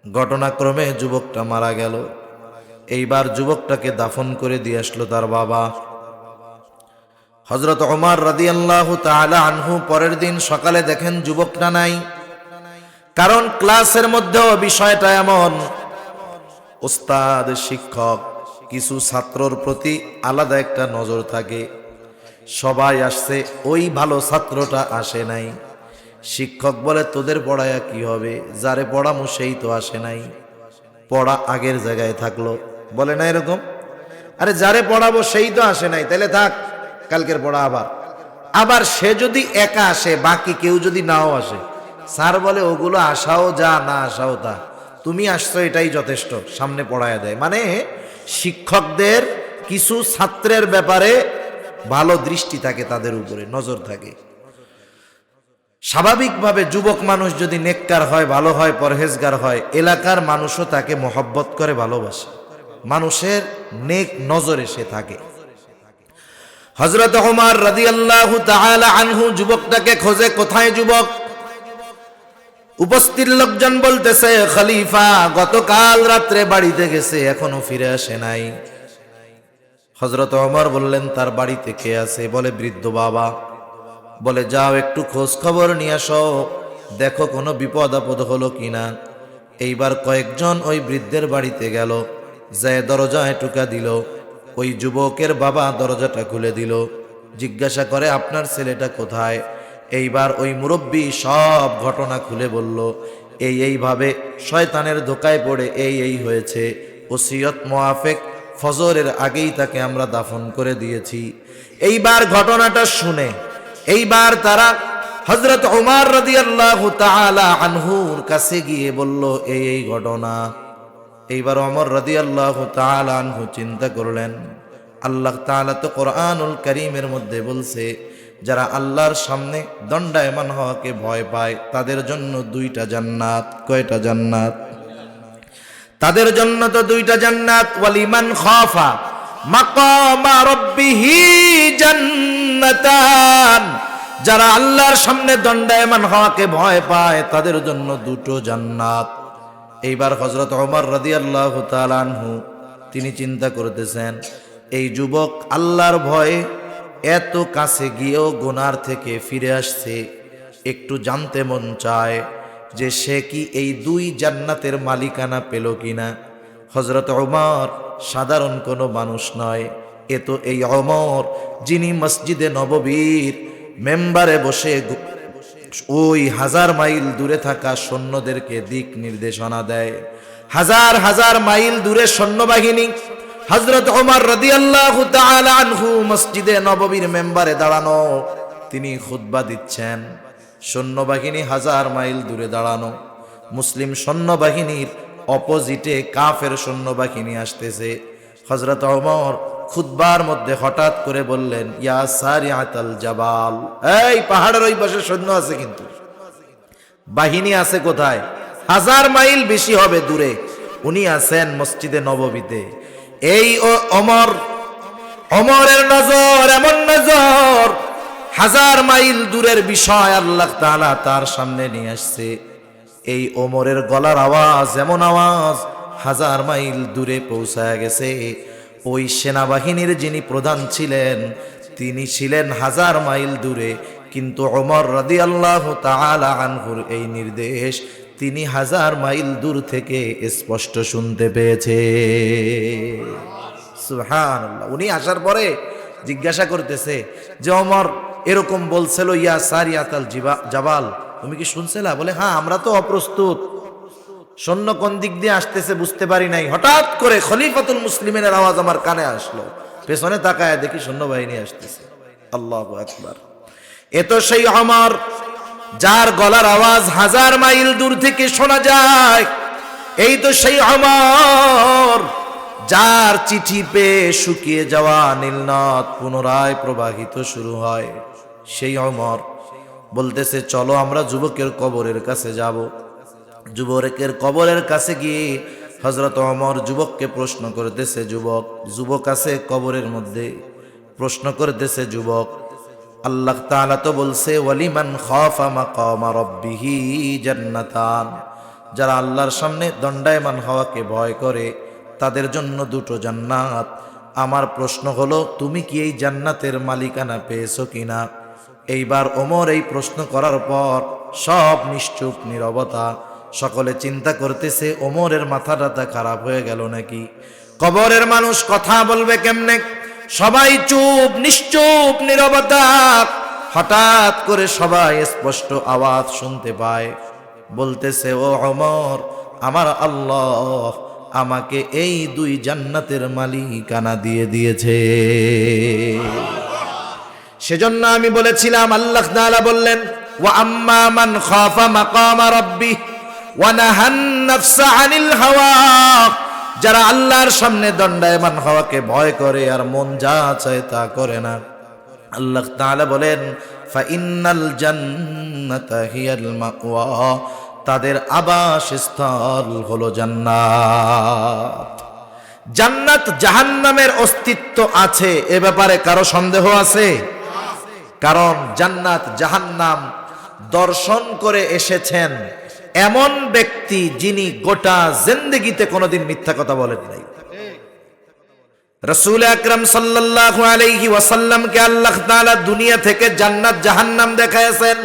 ঘটনাক্রমে যুবকটা মারা গেল। এইবার যুবকটাকে দাফন করে দিয়ে আসলো তার বাবা। হযরত ওমর রাদিয়াল্লাহু তাআলা আনহু পরের দিন সকালে দেখেন যুবকটা নাই। কারণ ক্লাসের মধ্যেও বিষয়টা এমন, ওস্তাদ শিক্ষক কিছু ছাত্রর প্রতি আলাদা একটা নজর থাকে। সবাই আসছে, ওই ভালো ছাত্রটা আসে নাই। শিক্ষক বলে, তোদের পড়ায়া কি হবে, যারে পড়ামু সেই তো আসে নাই, পড়া আগের জায়গায় থাকলো। বলে না এরকম? আরে যারে পড়াবো সেই তো আসে নাই, তাহলে থাক, কালকের পড়া আবার সে যদি একা আসে, বাকি কেউ যদি নাও আসে, স্যার বলে ওগুলো আসাও যা, না আসাও তা, তুমি আসছো এটাই যথেষ্ট, সামনে পড়ায়া দেয়। মানে শিক্ষকদের কিছু ছাত্রের ব্যাপারে ভালো দৃষ্টি থাকে, তাদের উপরে নজর থাকে। স্বাভাবিকভাবে যুবক মানুষ যদি নেককার হয়, ভালো হয়, পরহেজগার হয়, এলাকার মানুষও তাকে মহব্বত করে, ভালোবাসে, মানুষের নেক নজরে সে থাকে। হযরত ওমর রাদিয়াল্লাহু তাআলা আনহু যুবকটাকে খোঁজে, কোথায় যুবক? উপস্থিত লোকজন বলতেছে, খলিফা গতকাল রাত্রে বাড়িতে গেছে, এখনো ফিরে আসে নাই। হযরত ওমর বললেন, তার বাড়িতে কে আছে? বলে, বৃদ্ধ বাবা। বলে, যাও একটু খোঁজ খবর নিয়ে আসো, দেখো কোনো বিপদ আপদ হলো কিনা। এইবার কয়েকজন ওই বৃদ্ধের বাড়িতে গেল, যায় দরজায় টোকা দিল। ওই যুবকের বাবা দরজাটা খুলে দিল, জিজ্ঞাসা করে, আপনার ছেলেটা কোথায়? এইবার ওই মুরব্বী সব ঘটনা খুলে বলল, এইভাবে শয়তানের ধোকায় পড়ে এই হয়েছে, ওসিয়ত মুআফিক ফজরের আগেই তাকে আমরা দাফন করে দিয়েছি। এইবার ঘটনাটা শুনে এইবার তারা হযরত ওমর রাদিয়াল্লাহু তাআলা আনহুর কাছে গিয়ে বলল, এই ঘটনা। এইবার ওমর রাদিয়াল্লাহু তাআলা আনহু চিন্তা করলেন, আল্লাহ তাআলা তো কোরআনুল কারীমের মধ্যে বলছে, যারা আল্লাহর সামনে দণ্ডায়মান হওয়াকে ভয় পায় তাদের জন্য দুইটা জান্নাত। কয়টা জান্নাত? তাদের জন্য তো দুইটা জান্নাত। ওয়ালিমান খাফা মাকামা রাব্বিহি জান্নাতান, যারা আল্লাহর সামনে দণ্ডায়মান হওয়াকে ভয় পায় তাদের জন্য দুটো জান্নাত। এইবার হযরত ওমর রাদিয়াল্লাহু তাআলা আনহু তিনি চিন্তা করতেছেন, এই যুবক আল্লাহর ভয়ে এত কাছে গিয়েও গুনার থেকে ফিরে আসছে, একটু জানতে মন চায় যে সে কি এই দুই জান্নাতের মালিকানা পেল কিনা। হযরত ওমর সাধারণ কোনো মানুষ নয়, এ তো এই ওমর যিনি মসজিদে নববীর মেম্বারে বসে ওই 1000 মাইল দূরে থাকা সৈন্যদেরকে দিক নির্দেশনা দেয়। হাজার হাজার মাইল দূরে সৈন্যবাহিনী, হযরত ওমর রাদিয়াল্লাহু তাআলা আনহু মসজিদে নববীর মেম্বারে দাঁড়ানো, তিনি খুতবা দিচ্ছেন। সৈন্যবাহিনী 1000 মাইল দূরে দাঁড়ানো, মুসলিম সৈন্যবাহিনীর অপোজিটে কাফের সৈন্যবাহিনী আসতেছে। হযরত ওমর খুতবার মধ্যে হঠাৎ করে বললেন, ইয়া সারিআতাল জাবাল, এই পাহাড়ের ওই পাশে সৈন্য আছে, কিন্তু বাহিনী আছে কোথায়? 1000 মাইল বেশি হবে দূরে, উনি আছেন মসজিদে নববীতে। এই ওমরের নজর এমন নজর, 1000 মাইল দূরের বিষয় আল্লাহ তাআলা তার সামনে নিয়ে আসছে। এই ওমরের গলার আওয়াজ এমন আওয়াজ 1000 মাইল দূরে পৌঁছায় গেছে। ওই সেনাবাহিনীর যিনি প্রধান ছিলেন তিনি ছিলেন 1000 মাইল দূরে, কিন্তু ওমর রাদিয়াল্লাহু তাআলা আনহুর এই নির্দেশ তিনি 1000 মাইল দূর থেকে স্পষ্ট শুনতে পেয়েছে। সুবহানাল্লাহ। উনি আসার পরে জিজ্ঞাসা করতেছে যে ওমর এরকম বলছিল, ইয়া সারিয়াতাল জাবাল, তুমি কি শুনছিলা? বলে হ্যাঁ, আমরা তো অপ্রস্তুত, সৈন্য কোন দিক দিয়ে আসতেছে বুঝতে পারি নাই। হঠাৎ করে খলিফাতুল মুসলিমিনের আওয়াজ আমার কানে আসলো, পেছনে তাকায় দেখি সৈন্যবাহিনী আসতেছে। আল্লাহু আকবার। এ তো সেই ওমর যার গলার আওয়াজ 1000 মাইল দূর থেকে শোনা যায়। এই তো সেই ওমর যার চিঠি পেয়ে শুকিয়ে যাওয়া নীলনদ পুনরায় প্রবাহিত শুরু হয়। সেই ওমর বলতেছে চলো আমরা যুবকের কবরের কাছে যাব। যুবকের কবরের কাছে গিয়ে হযরত ওমর যুবককে প্রশ্ন করতেছে, যুবক আছে কবরের মধ্যে, প্রশ্ন করতেছে যুবক, আল্লাহ তাআলা তো বলছে ওয়ালিমান খাফা মাকামা রাব্বিহি জান্নাতান, যারা আল্লাহর সামনে দণ্ডায়মান হওয়াকে ভয় করে তাদের জন্য 2টো জান্নাত। আমার প্রশ্ন হলো তুমি কি এই জান্নাতের মালিকানা পেয়েছো কিনা? এইবার ওমর এই প্রশ্ন করার পর সব নিশ্চুপ নীরবতা। সকলে চিন্তা করতেছে ওমরের মাথাটা খারাপ হয়ে গেল নাকি, কবরের মানুষ কথা বলবে কেমনে? সবাই চুপ, নিশ্চুপ নীরবতা। হঠাৎ করে সবাই স্পষ্ট আওয়াজ শুনতে পায়, বলতেছে ও ওমর, আমার আল্লাহ আমাকে এই 2 জান্নাতের মালিকানা দিয়ে দিয়েছে। সেজন্য আমি বলেছিলাম আল্লাহ তাআলা বললেন ওয়া আম্মা মান খাফা মাকামা রাব্বিহি ওয়া নাহান নাফসা আনিল হাওয়া, যারা আল্লাহর সামনে দণ্ডায়মান হওয়াকে ভয় করে আর মন যা চায় তা করে না, আল্লাহ তাআলা বলেন ফা ইন্নাল জান্নাতা হিয়াল মাওয়া, তাদের আবাসস্থল হলো জান্নাত। জান্নাত জাহান্নামের অস্তিত্ব আছে এ ব্যাপারে কারো সন্দেহ আছে? কারণ জান্নাত জাহান্নাম দর্শন করে এসেছেন এমন ব্যক্তি যিনি গোটা জিন্দেগিতে কোনোদিন মিথ্যা কথা বলেন নাই। রাসূল আকরাম সাল্লাল্লাহু আলাইহি ওয়াসাল্লামকে আল্লাহ তাআলা দুনিয়া থেকে জান্নাত জাহান্নাম দেখাইছেন।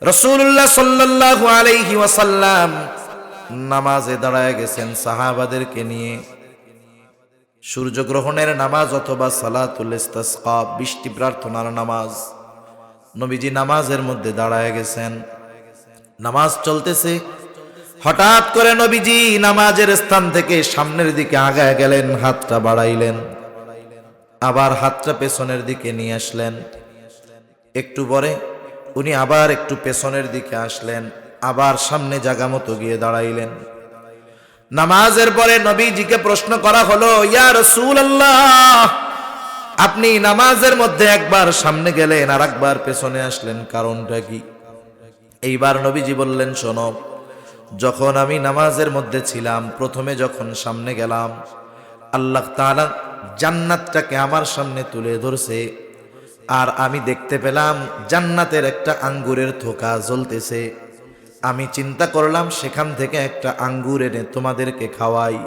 রাসূলুল্লাহ সাল্লাল্লাহু আলাইহি ওয়াসাল্লাম নামাজে দাঁড়ায় গেছেন সাহাবাদেরকে নিয়ে, সূর্যগ্রহণের নামাজ অথবা সালাতুল ইস্তিসকা, বৃষ্টি প্রার্থনার নামাজ। নবীজি নামাজের মধ্যে দাঁড়ায় গেছেন, নামাজ চলতেছে। হঠাৎ করে নবীজি নামাজের স্থান থেকে সামনের দিকে আগায় গেলেন, হাতটা বাড়াইলেন, আবার হাতটা পেছনের দিকে নিয়ে আসলেন। একটু পরে উনি আবার একটু পেছনের দিকে আসলেন, আবার সামনে জায়গা মতো গিয়ে দাঁড়াইলেন। নামাজের পরে নবীজিকে প্রশ্ন করা হলো, ইয়া রাসূলুল্লাহ, আপনি নামাজের মধ্যে একবার সামনে গেলেন আর একবার পেছনে আসলেন, কারণটা কি? এইবার নবীজি বললেন, শোনো, যখন আমি নামাজের মধ্যে ছিলাম, প্রথমে যখন সামনে গেলাম, আল্লাহ তাআলা জান্নাতটাকে আমার সামনে তুলে ধরছে, আর আমি দেখতে পেলাম জান্নাতের একটা আঙ্গুরের থোকা জ্বলতেছে। আমি চিন্তা করলাম সেখান থেকে একটা আঙ্গুর এনে তোমাদেরকে খাওয়াই।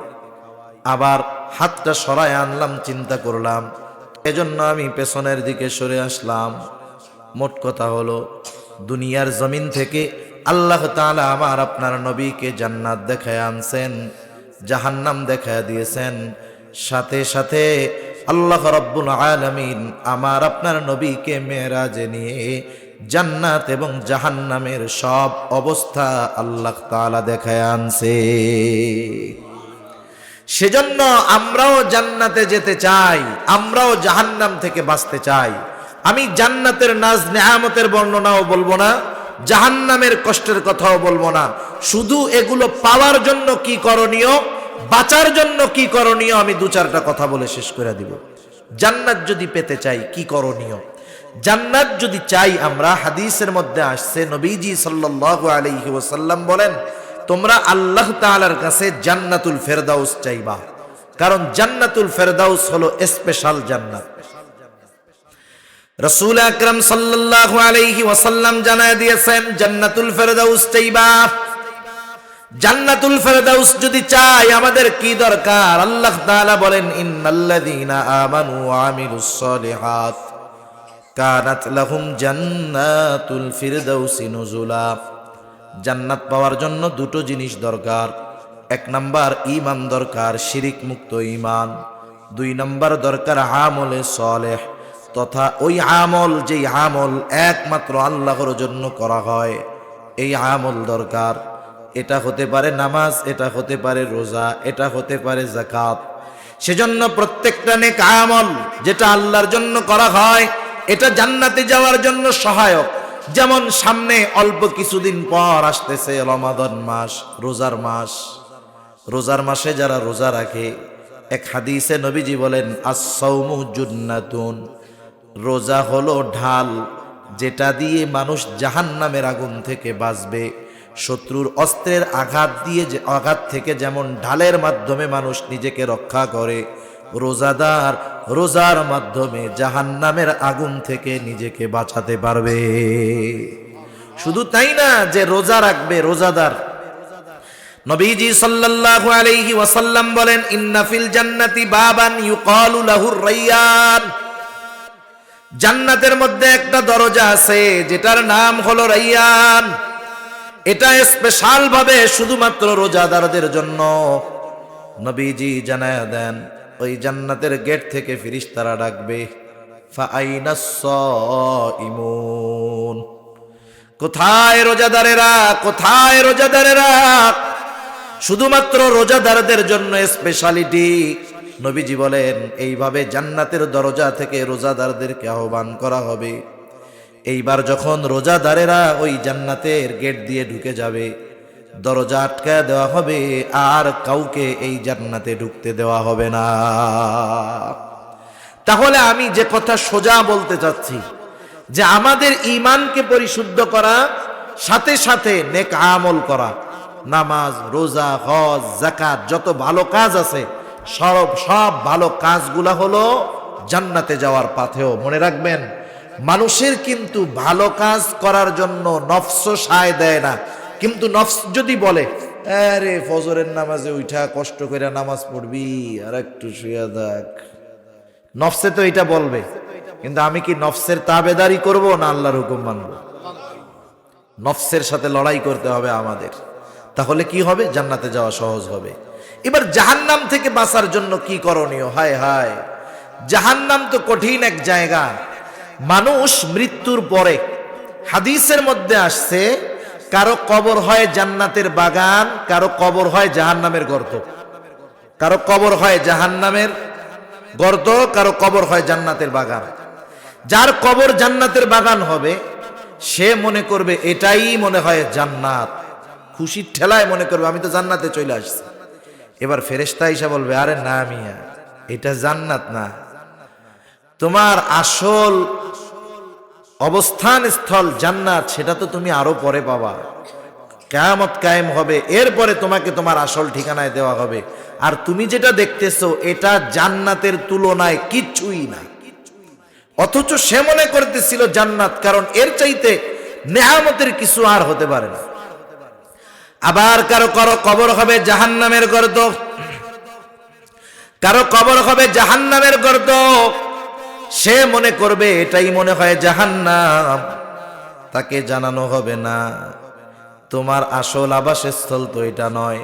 আবার হাতটা সরায় আনলাম, চিন্তা করলাম, এজন্য আমি পেছনের দিকে সরে আসলাম। মোট কথা হলো, দুনিয়ার জমিন থেকে আল্লাহ তাআলা আমার আপনার নবীকে জান্নাত দেখায় আনছেন, জাহান্নাম দেখায় দিয়েছেন। সাথে সাথে আল্লাহ রাব্বুল আলামিন আমার আপনার নবীকে মেরাজে নিয়ে জান্নাত এবং জাহান্নামের সব অবস্থা আল্লাহ তাআলা দেখায় আনছে। সেজন্য আমরাও জান্নাতে যেতে চাই, আমরাও জাহান্নাম থেকে বাঁচতে চাই। আমি জান্নাতের নাজ নেয়ামতের বর্ণনাও বলবো না, জাহান্নামের কষ্টের কথাও বলবো না। শুধু এগুলো পাওয়ার জন্য কি করণীয়, বাঁচার জন্য কি করণীয়, আমি 2-4টা কথা বলে শেষ করে দিব। জান্নাত যদি পেতে চাই কি করণীয়? জান্নাত যদি চাই আমরা, হাদিসের মধ্যে আসছে নবীজি সাল্লাল্লাহু আলাইহি ওয়াসাল্লাম বলেন, তোমরা আল্লাহ তাআলার কাছে জান্নাতুল ফেরদাউস চাইবা, কারণ জান্নাতুল ফেরদাউস হলো স্পেশাল জান্নাত। রাসূল আকরাম সাল্লাল্লাহু আলাইহি ওয়াসাল্লাম জানায় দিয়েছেন জান্নাতুল ফেরদাউস চাইবা। জান্নাতুল ফেরদাউস যদি চাই আমাদের কি দরকার? আল্লাহ তাআলা বলেন, ইন্নাল্লাযীনা আমানু ওয়া আমিলুস সলিহাত কানাত লাহুম জান্নাতুল ফিরদাউসি নুজুলা। জান্নাত পাওয়ার জন্য দুটো জিনিস দরকার। এক নাম্বার ঈমান দরকার, শিরিক মুক্ত ঈমান। দুই নাম্বার দরকার আমলে সালেহ, তথা ওই আমল যেই আমল একমাত্র আল্লাহর জন্য করা হয়, এই আমল দরকার। এটা হতে পারে নামাজ, এটা হতে পারে রোজা, এটা হতে পারে যাকাত। সেজন্য প্রত্যেকটা নেক আমল যেটা আল্লাহর জন্য করা হয়, এটা জান্নাতে যাওয়ার জন্য সহায়ক। যেমন সামনে অল্প কিছুদিন পর আসতেছে রমাদান মাস, রোজার মাস। রোজার মাসে যারা রোজা রাখে, এক হাদিসে নবীজি বলেন আস-সাওমু জুন্নাতুন, রোজা হলো ঢাল, যেটা দিয়ে মানুষ জাহান্নামের আগুন থেকে বাঁচবে। শত্রুর অস্ত্রের আঘাত থেকে যেমন ঢালের মাধ্যমে মানুষ নিজেকে রক্ষা করে, রোজাদার রোজার মাধ্যমে জাহান্নামের আগুন থেকে নিজেকে বাঁচাতে পারবে। শুধু তাই না যে রোজা রাখবে রোজাদার, নবীজি সাল্লাল্লাহু আলাইহি ওয়াসাল্লাম বলেন ইন্না ফিল জান্নাতি বাবান ইউকালু লাহুর রায়্যান, জান্নাতের মধ্যে একটা দরজা আছে যেটার নাম হলো রায়্যান। এটা স্পেশাল ভাবে শুধুমাত্র রোজাদারদের জন্য। নবীজি জানায়া দেন ওই জান্নাতের গেট থেকে ফেরেশতারা ডাকবে ফাআইনাস সাইমুন, কোথায় রোজাদারেরা, কোথায় রোজাদারেরা। শুধুমাত্র রোজাদারদের জন্য স্পেশালিটি। নবীজি বলেন এইভাবে জান্নাতের দরজা থেকে রোজাদারদেরকে আহ্বান করা হবে। এইবার যখন রোজাদারেরা ওই জান্নাতের গেট দিয়ে ঢুকে যাবে, দরজা আটকায় দেওয়া হবে, আর কাউকে এই জান্নাতে ঢুকতে দেওয়া হবে না। তাহলে আমি যে কথা সোজা বলতে চাচ্ছি যে আমাদের ঈমানকে পরিশুদ্ধ করা, সাথে সাথে নেক আমল করা, নামাজ, রোজা, হজ, যাকাত, যত ভালো কাজ আছে সব ভালো কাজগুলা হলো জান্নাতে যাওয়ার পাথেয়। মনে রাখবেন, মানুষের কিন্তু ভালো কাজ করার জন্য নফস সায় দেয় না। কিন্তু নফস যদি বলে আরে ফজরের নামাজে উঠা কষ্ট করে নামাজ পড়বি, আর একটু শুয়ে থাক, নফসে তো এটা বলবে। কিন্তু আমি কি নফসের তাবেদারি করব না আল্লাহর হুকুম মানব? নফসের সাথে লড়াই করতে হবে আমাদের। তাহলে কি হবে? জান্নাতে যাওয়া সহজ হবে। এবার জাহান্নাম থেকে বাঁচার জন্য কি করণীয়? হায় হায়, জাহান্নাম তো কঠিন এক জায়গা। মানুষ মৃত্যুর পরে হাদিসের মধ্যে আসছে কারো কবর হয় জান্নাতের বাগান, কারো কবর হয় জাহান্নামের গর্ত। কারো কবর হয় জাহান্নামের গর্ত, কারো কবর হয় জান্নাতের বাগান। যার কবর জান্নাতের বাগান হবে সে মনে করবে এটাই মনে হয় জান্নাত, খুশির ঠেলায় মনে করবে আমি তো জান্নাতে চলে আসছি। এবার ফেরেশতা এসে বলবে আরে না মিয়া, এটা জান্নাত না, তোমার আসল অবস্থান স্থল জান্নাত, সেটা তো তুমি আরো পরে পাবা। কিয়ামত কায়েম হবে, এরপরে তোমাকে তোমার আসল ঠিকানায় দেওয়া হবে। আর তুমি যেটা দেখতেছো এটা জান্নাতের তুলনায় কিচ্ছুই না। অথচ সে মনে করতেছিল জান্নাত, কারণ এর চাইতে নেয়ামতের কিছু আর হতে পারে না। আবার কারো কারো কবর হবে জাহান্নামের গর্ত, কারো কবর হবে জাহান্নামের গর্ত। সে মনে করবে এটাই মনে হয় জাহান্নাম। তাকে জানানো হবে না তোমার আসল আবাসস্থল তো এটা নয়,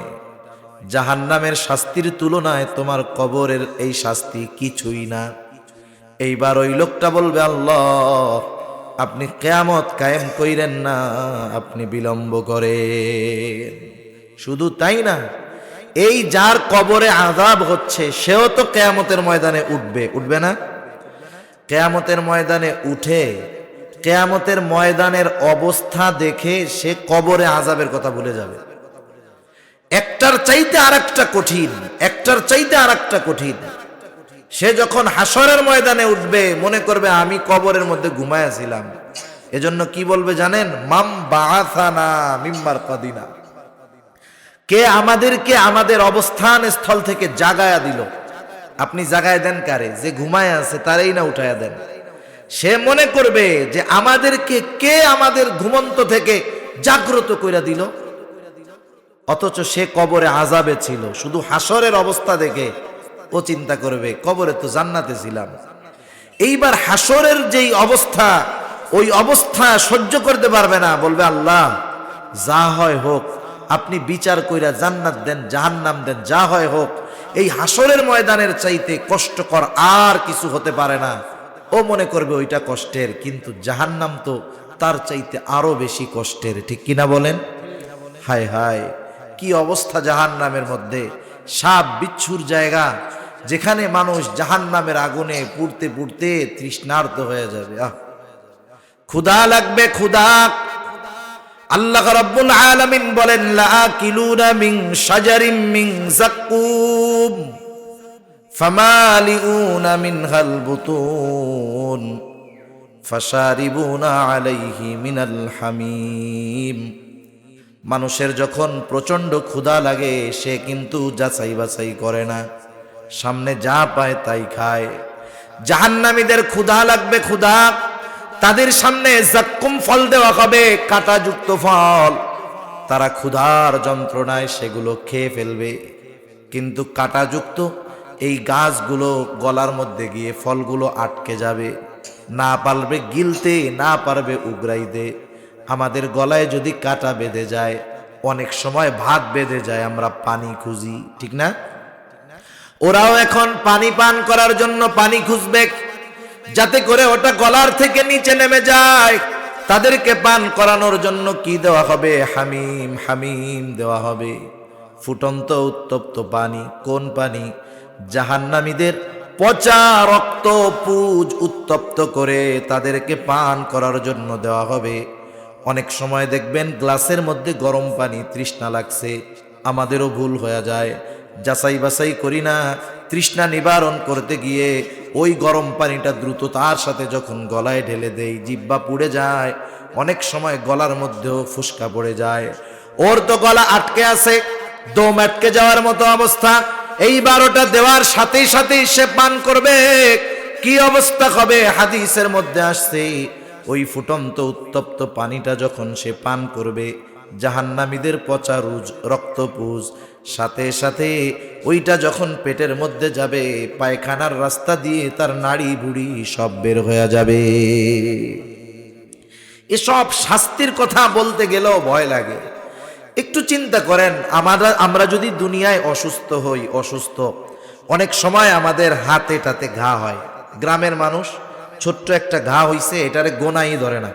জাহান্নামের শাস্তির তুলনায় তোমার কবরের এই শাস্তি কিছুই না। এইবার ওই লোকটা বলবে আল্লাহ আপনি কিয়ামত কায়েম কইরেন না, আপনি বিলম্ব করেন। শুধু তাই না, এই যার কবরে আযাব হচ্ছে সেও তো কিয়ামতের ময়দানে উঠবে, উঠবে না? কিয়ামতের ময়দানে উঠে কিয়ামতের ময়দানের অবস্থা দেখে সে কবরে আযাবের কথা ভুলে যাবে। একটার চাইতে আরেকটা কঠিন, একটার চাইতে আরেকটা কঠিন। সে যখন হাসরের ময়দানে উঠবে মনে করবে আমি কবরের মধ্যে ঘুমায়াছিলাম। এজন্য কি বলবে জানেন? মাম বাআসানা মিন মারকাদিনা, কে আমাদেরকে আমাদের অবস্থান স্থল থেকে জাগায়া দিল। আপনি জাগায় দেন কারে? যে ঘুমায় আছে তারেই না উঠায়া দেন। সে মনে করবে যে আমাদেরকে কে আমাদের ঘুমন্ত থেকে জাগ্রত কইরা দিল, অথচ সে কবরে আযাবে ছিল। শুধু হাসরের অবস্থা দেখে ও চিন্তা করবে কবরে তো জান্নাতে ছিলাম। এইবার হাসরের যেই অবস্থা, ওই অবস্থা সহ্য করতে পারবে না, বলবে আল্লাহ যা হয় হোক, আপনি বিচার কইরা জান্নাত দেন, জাহান্নাম দেন, যা হয় হোক, এই হাসরের ময়দানের চাইতে কষ্টকর আর কিছু হতে পারে না। ও মনে করবে ওইটা কষ্টের, কিন্তু জাহান্নাম তো তার চাইতে আরো বেশি কষ্টের, ঠিক কিনা বলেন? হায় হায়, কি অবস্থা জাহান্নামের মধ্যে! সাপ বিচ্ছুর জায়গা, যেখানে মানুষ জাহান্নামের আগুনে পুড়তে পুড়তে তৃষ্ণার্ত হয়ে যাবে। ক্ষুধা লাগবে, ক্ষুধা। আল্লাহ রাব্বুল আলামিন বলেন লাআকিলুনা মিন শাজারিম মিন যাক্কুম ফামালিউনা মিনহাল বুতুন ফাশারিবুনা আলাইহি মিনাল হামিম। মানুষের যখন প্রচন্ড ক্ষুধা লাগে, সে কিন্তু যাচাই বাছাই করে না, সামনে যা পায় তাই খায়। জাহান্নামীদের ক্ষুধা লাগবে, ক্ষুধা। তাদের সামনে যাক্কুম ফল দেওয়া হবে, কাঁটাযুক্ত ফল। তারা ক্ষুধার যন্ত্রণায় সেগুলো খেয়ে ফেলবে, কিন্তু কাঁটাযুক্ত এই গাছগুলো গলার মধ্যে গিয়ে ফলগুলো আটকে যাবে, না পারবে গিলতে, না পারবে উগরাইতে। আমাদের গলায় যদি কাঁটা বেঁধে যায়, অনেক সময় ভাত বেঁধে যায়, আমরা পানি খুঁজি, ঠিক না? ওরাও এখন পানি পান করার জন্য পানি খুঁজবে, যাতে করে ওটা গলার থেকে নিচে নেমে যায়। তাদেরকে পান করানোর জন্য কি দেওয়া হবে? হামিম, হামিম দেওয়া হবে, ফুটন্ত উত্তপ্ত পানি। কোন পানি? জাহান্নামীদের পচা রক্ত পুজ উত্তপ্ত করে তাদেরকে পান করার জন্য দেওয়া হবে। অনেক সময় দেখবেন গ্লাসের মধ্যে গরম পানি, তৃষ্ণা লাগছে, আমাদেরও ভুল হয়ে যায়, যাচাই বাছাই করি না। তৃষ্ণা নিবারণ করতে গিয়ে ওই গরম পানিটা দ্রুততার সাথে যখন গলায় ঢেলে দেই, জিহ্বা পুড়ে যায়, অনেক সময় গলার মধ্যেও ফুসকা পড়ে যায়। ওর তো গলা আটকে আছে, দম আটকে যাওয়ার মতো অবস্থা। এইবার ওটা দেওয়ার সাথেই সাথেই সে পান করবে, কি অবস্থা হবে? হাদিসের মধ্যে আসছে, ওই ফুটন্ত উত্তপ্ত পানিটা যখন সে পান করবে, জাহান্নামীদের পচা রক্তপুজ সাথে সাথে ওইটা যখন পেটের মধ্যে যাবে, পায়খানার রাস্তা দিয়ে তার নাড়ি বুড়ি সব বের হয়ে যাবে। এসব শাস্তির কথা বলতে গেলেও ভয় লাগে। একটু চিন্তা করেন, আমরা যদি দুনিয়ায় অসুস্থ হই, অসুস্থ, অনেক সময় আমাদের হাতে টাতে ঘা হয়। গ্রামের মানুষ, ছোট্ট একটা ঘা হইছে, এটারে গোনাই ধরে না।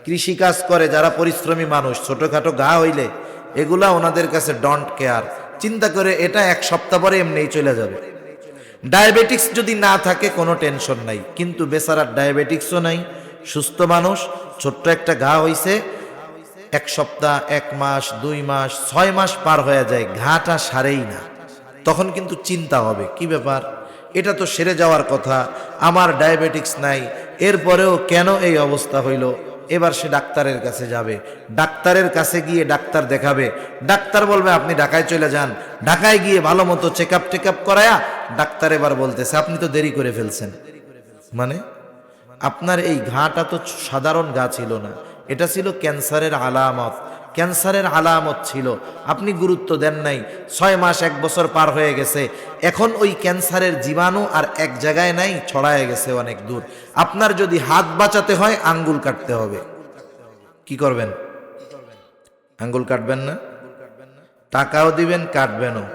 কৃষিকাজ করে যারা পরিশ্রমী মানুষ, ছোটখাটো ঘা হইলে এগুলা ওনাদের কাছে ডোন্ট কেয়ার, চিন্তা করে এটা এক সপ্তাহ পরে এমনিই চলে যাবে। ডায়াবেটিক্স যদি না থাকে কোনো টেনশন নাই, কিন্তু বেচারার ডায়াবেটিক্সও নাই, সুস্থ মানুষ, ছোট্ট একটা ঘা হইছে, এক সপ্তাহ, এক মাস, 2 মাস, 6 মাস পার হয়ে যায়, ঘাটা সারেই না। তখন কিন্তু চিন্তা হবে, কি ব্যাপার, এটা তো সেরে যাওয়ার কথা, আমার ডায়াবেটিক্স নাই, এরপরেও কেন এই অবস্থা হইল? এবার সে ডাক্তারের কাছে যাবে, ডাক্তারের কাছে গিয়ে ডাক্তার দেখাবে, ডাক্তার বলবে আপনি ঢাকায় চলে যান। ঢাকায় গিয়ে ভালো মতো চেক আপ করায়া ডাক্তার এবার বলতেছে আপনি তো দেরি করে ফেলছেন। মানে আপনার এই ঘাটা তো সাধারণ ঘা ছিল না, এটা ছিল ক্যান্সারের আলামত, ক্যান্সারের আলামত ছিল, আপনি গুরুত্ব দেন নাই। 6 মাস 1 বছর পার হয়ে গেছে, এখন ওই ক্যান্সারের জীবাণু আর এক জায়গায় নাই, ছড়ায় গেছে অনেক দূর। আপনার যদি হাত বাঁচাতে হয় আঙ্গুল কাটতে হবে, কি করবেন? আঙ্গুল কাটবেন না? টাকাও দিবেন, কাটবেনও।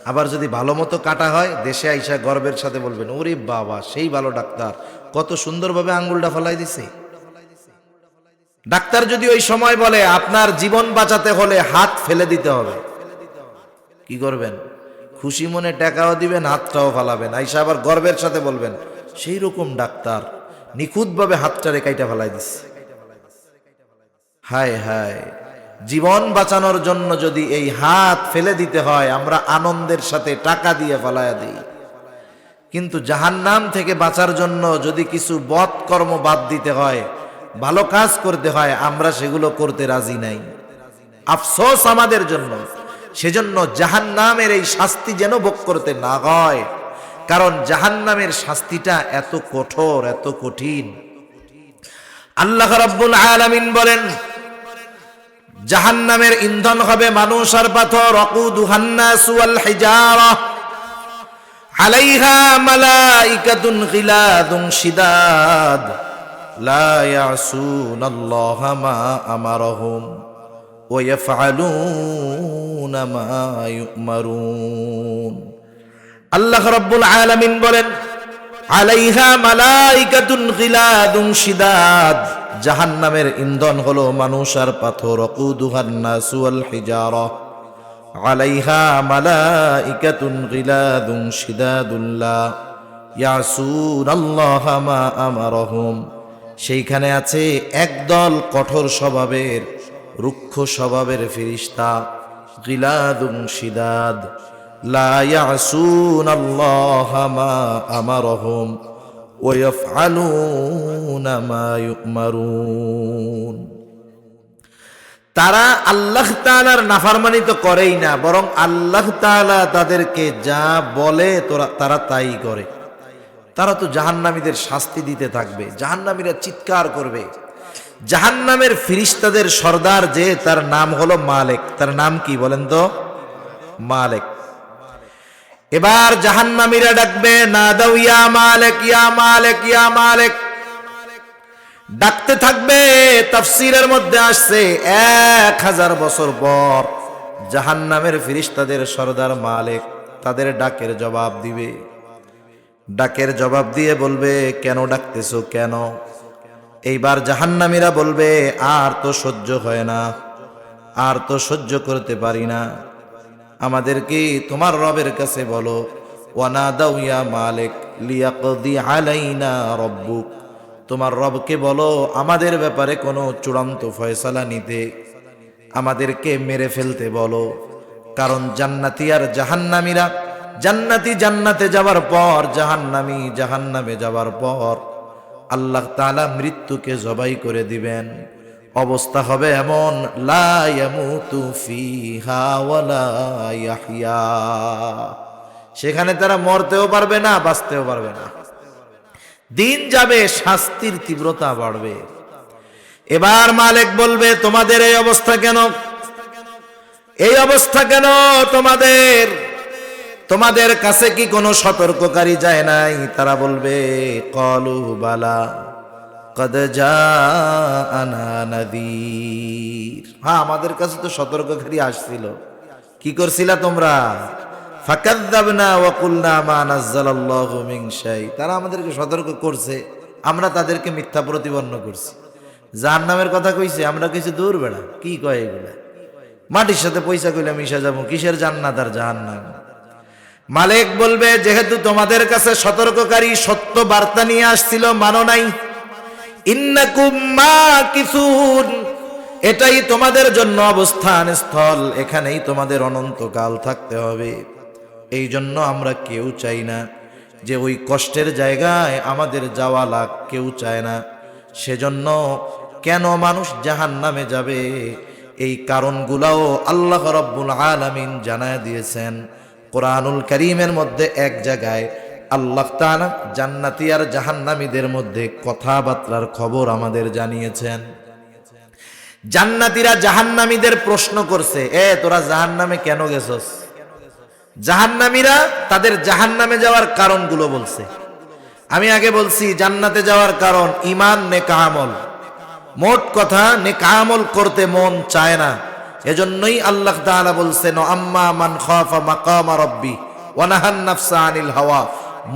আবার যদি ভালো মতো কাটা হয়, দেশে আইসা গর্বের সাথে বলবেন ওরে বাবা সেই ভালো ডাক্তার, কত সুন্দরভাবে আঙ্গুলটা ফেলাই দিছে। ডাক্তার যদি ওই সময় বলে আপনার জীবন বাঁচাতে হলে হাত ফেলে দিতে হবে, কি করবেন? খুশি মনে টাকাও দিবেন, হাতটাও ফালাবেন, আইসা আবার গর্বের সাথে বলবেন সেই রকম ডাক্তার নিখুঁতভাবে হাতটারে কাইটা ফেলাই দিচ্ছে। হায় হায়, জীবন বাঁচানোর জন্য যদি এই হাত ফেলে দিতে হয়, আমরা আনন্দের সাথে টাকা দিয়ে ফালাইয়া দিই। কিন্তু জাহান্নাম থেকে বাঁচার জন্য যদি কিছু বদ কর্ম বাদ দিতে হয়, ভালো কাজ করতে হয়, আমরা সেগুলো করতে রাজি নাই। আফসোস আমাদের জন্য। সেজন্য জাহান্নামের এই শাস্তি যেন ভোগ করতে না হয়, কারণ জাহান্নামের শাস্তিটা এত কঠোর, এত কঠিন। আল্লাহ রাব্বুল আলামিন বলেন জাহান্নামের ইন্ধন হবে মানুষ আর পাথর, ওয়াকুদুহান নাস ওয়াল হিজারা আলাইহা মালাইকাতুন গিলাদুন শিদাদ লা ইয়াসুনাল্লাহা মা আমারহুম ওয়া ইয়াফআলুনা মা ইউমারুন। আল্লাহ রাব্বুল আলামিন বলেন, আলাইহা মালাইকাতুন গিলাদুন শিদাদ, জাহান্নামের ইন্ধন হলো মানুষ আর পাথর। ওয়াকুদুহান নাসু ওয়াল হিজারা আলাইহা মালাইকাতুন গিলাদুন শিদাদুন লা ইয়াসুনাল্লাহা মা আমারহুম, সেইখানে আছে একদল কঠোর স্বভাবের রুক্ষ স্বভাবের ফেরেশতা। গিলাদুন শিদাদ লা ইয়াসুনাল্লাহা মা আমারহুম ওয়া ইয়াফআলুনা মা ইউমারুন। তারা আল্লাহ তাআলার নাফরমানি তো করেই না, বরং আল্লাহ তাআলা তাদেরকে যা বলে তারা তাই করে। তারা তো জাহান্নামীদের শাস্তি দিতে থাকবে, জাহান্নামীরা চিৎকার করবে। জাহান্নামের ফেরেশতাদের সর্দার যে, তার নাম হলো মালিক। তার নাম কি বলেন তো? মালিক। এবার জাহান্নামীরা ডাকবে, নাদাউ ইয়া মালিক ইয়া মালিক ইয়া মালিক, ডাকতে থাকবে। তাফসীরের মধ্যে আসছে 1000 বছর পর জাহান্নামের ফেরেশতাদের সর্দার মালিক তাদের ডাকের জবাব দিবে। ডাকের জবাব দিয়ে বলবে, কেন ডাকতেছো কেন? এইবার জাহান্নামীরা বলবে, আর তো সহ্য হয় না, আর তো সহ্য করতে পারি না, আমাদেরকে তোমার রবের কাছে বলো। ওয়ানাদাউ ইয়া মালিক লিয়াকদি আলাইনা রব্বুক, তোমার রবকে বলো আমাদের ব্যাপারে কোনো চূড়ান্ত ফয়সালা নিতে, আমাদেরকে মেরে ফেলতে বলো। কারণ জান্নাতি আর জাহান্নামীরা, জান্নাতি জান্নাতে যাওয়ার পর, জাহান্নামী জাহান্নামে যাওয়ার পর আল্লাহ তাআলা মৃত্যুকে জবাই করে দিবেন। অবস্থা হবে এমন, লা ইয়ামুতু ফিহা ওয়ালা ইয়াহইয়া, সেখানে তারা মরতেও পারবে না, বাঁচতেও পারবে না। দিন যাবে, শাস্তির তীব্রতা বাড়বে। এবার মালিক বলবে, তোমাদের এই অবস্থা কেন? এই অবস্থা কেন তোমাদের? তোমাদের কাছে কি কোনো সতর্ককারী যায় নাই? তারা বলবে, ক্বালু বালা কদ জাআনা নাযীর, হ্যাঁ আমাদের কাছে তো সতর্ককারী আসছিল। কি করছিলা তোমরা? ফাকাযযাবনা ওয়া কুলনা মা নাযালাল্লাহু মিন শাই, তারা আমাদেরকে সতর্ক করছে, আমরা তাদেরকে মিথ্যা প্রতিপন্ন করছি। জাহান্নামের কথা কইছে, আমরা কইছি দূর বেড়া, কি কয় এগুলা, মাটির সাথে পয়সা কইলে মিশা যাবো, কিসের জান্নাত আর জাহান্নাম। মালিক বলবে, যেহেতু তোমাদের কাছে সতর্ককারী সত্য বার্তা নিয়ে আসছিল, মানো নাই, ইন্নাকুম মাকিসুন, এটাই তোমাদের জন্য অবস্থান স্থল, এখানেই তোমাদের অনন্তকাল থাকতে হবে। এই জন্য আমরা কেউ চাই না যে ওই কষ্টের জায়গায় আমাদের যাওয়া লাগ, কেউ চায় না। সেজন্য কেন মানুষ জাহান্নামে যাবে, এই কারণগুলাও আল্লাহ রাব্বুল আলামিন জানায় দিয়েছেন কোরআনুল কারীমের মধ্যে। এক জায়গায় আল্লাহ তাআলা জান্নাতি আর জাহান্নামীদের মধ্যে কথাবার্তার খবর আমাদের জানিয়েছেন। জান্নাতীরা জাহান্নামীদের প্রশ্ন করছে, তোরা জাহান্নামে কেন গেছস? জাহান্নামীরা তাদের জাহান্নামে যাওয়ার কারণগুলো বলছে। আমি আগে বলছি, জান্নাতে যাওয়ার কারণ ঈমান, নেক আমল। মোট কথা, নেক আমল করতে মন চায় না, এজন্যই আল্লাহ তাআলা বলছেন, আম্মা মান খাফা মাকামা রাব্বি ওয়া নাহান নাফসা আনিল হাওয়া।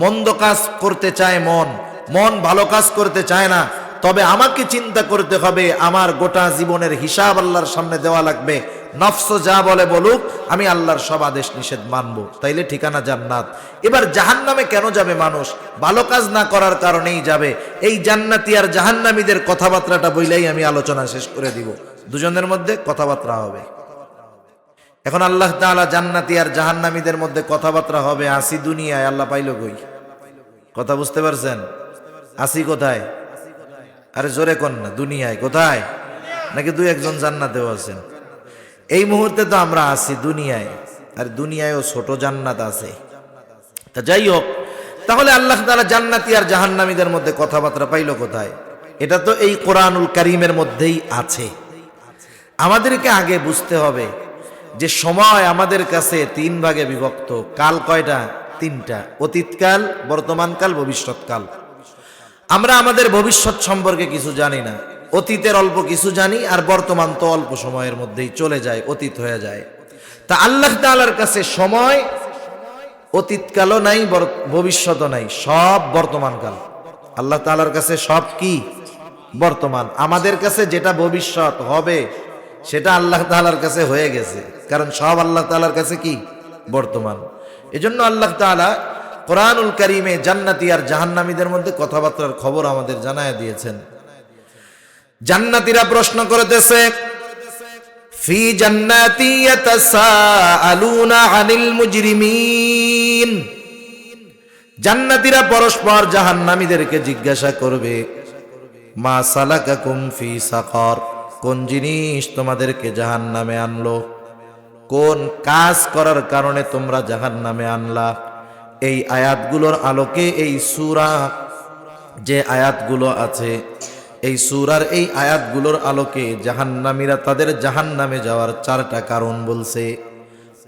মন্দ কাজ করতে চায় মন, মন ভালো কাজ করতে চায় না। তবে আমাকে চিন্তা করতে হবে, আমার গোটা জীবনের হিসাব আল্লাহর সামনে দেওয়া লাগবে। নফস যা বলে বলুক, আমি আল্লাহর সব আদেশ নিষেধ মানবো, তাইলে ঠিকানা জান্নাত। এবার জাহান্নামে কেন যাবে মানুষ? ভালো কাজ না করার কারণেই যাবে। এই জান্নাতি আর জাহান্নামীদের কথাবার্তাটা বইলেই আমি আলোচনা শেষ করে দিব, দুজনের মধ্যে কথাবার্তা হবে। এখন আল্লাহ তাআলা জান্নাতি আর জাহান্নামীদের মধ্যে কথাবার্তা হবে, আসি দুনিয়ায়, আল্লাহ পাইল কই? কথা বুঝতে পারছেন? আসি কোথায়? আরে জোরে কোন না, দুনিয়ায়। কোথায়? নাকি দুই একজন জান্নাতেও আছেন? এই মুহূর্তে তো আমরা আছি দুনিয়ায়, আর দুনিয়ায়ও ছোট জান্নাত আছে। তা যাই হোক, তাহলে আল্লাহ তাআলা জান্নাতি আর জাহান্নামীদের মধ্যে কথাবার্তা পাইল কোথায়? এটা তো এই কোরআনুল কারীমের মধ্যেই আছে। আমাদেরকে আগে বুঝতে হবে যে সময় আমাদের কাছে 3 ভাগে বিভক্ত। কাল কয়টা? তিনটা: অতীতকাল, বর্তমানকাল, ভবিষ্যৎকাল। আমরা আমাদের ভবিষ্যৎ সম্পর্কে কিছু জানি না, অতীতের অল্প কিছু জানি, আর বর্তমান তো অল্প সময়ের মধ্যেই চলে যায়, অতীত হয়ে যায়। তা আল্লাহ তাআলার কাছে সময় অতীতকালও নাই, ভবিষ্যৎও নাই, সব বর্তমানকাল। আল্লাহ তাআলার কাছে সব কি? বর্তমান। আমাদের কাছে যেটা ভবিষ্যৎ হবে সেটা আল্লাহ তাআলার কাছে হয়ে গেছে, কারণ সব আল্লাহ তাআলার কাছে কি? বর্তমান। এজন্য আল্লাহ তাআলা কোরআনুল কারীমে জান্নাতি আর জাহান্নামীদের মধ্যে কথাবার্তার খবর আমাদের জানায় দিয়েছেন। জান্নাতীরা প্রশ্ন করতেছে, ফি জান্নাতি ইয়াতাসাআলুনা আনিল মুজরিমিন। জান্নাতীরা পরস্পর জাহান্নামীদেরকে জিজ্ঞাসা করবে, মা সালাকাকুম ফি সাকার, কোন জিনিস তোমাদেরকে জাহান্নামে আনলো, কোন কাজ করার কারণে তোমরা জাহান্নামে আনলা। এই আয়াতগুলোর আলোকে এই সূরা যে আয়াতগুলো আছে, এই সূরার এই আয়াতগুলোর আলোকে জাহান্নামীরা তাদের জাহান্নামে যাওয়ার 4টা কারণ বলছে।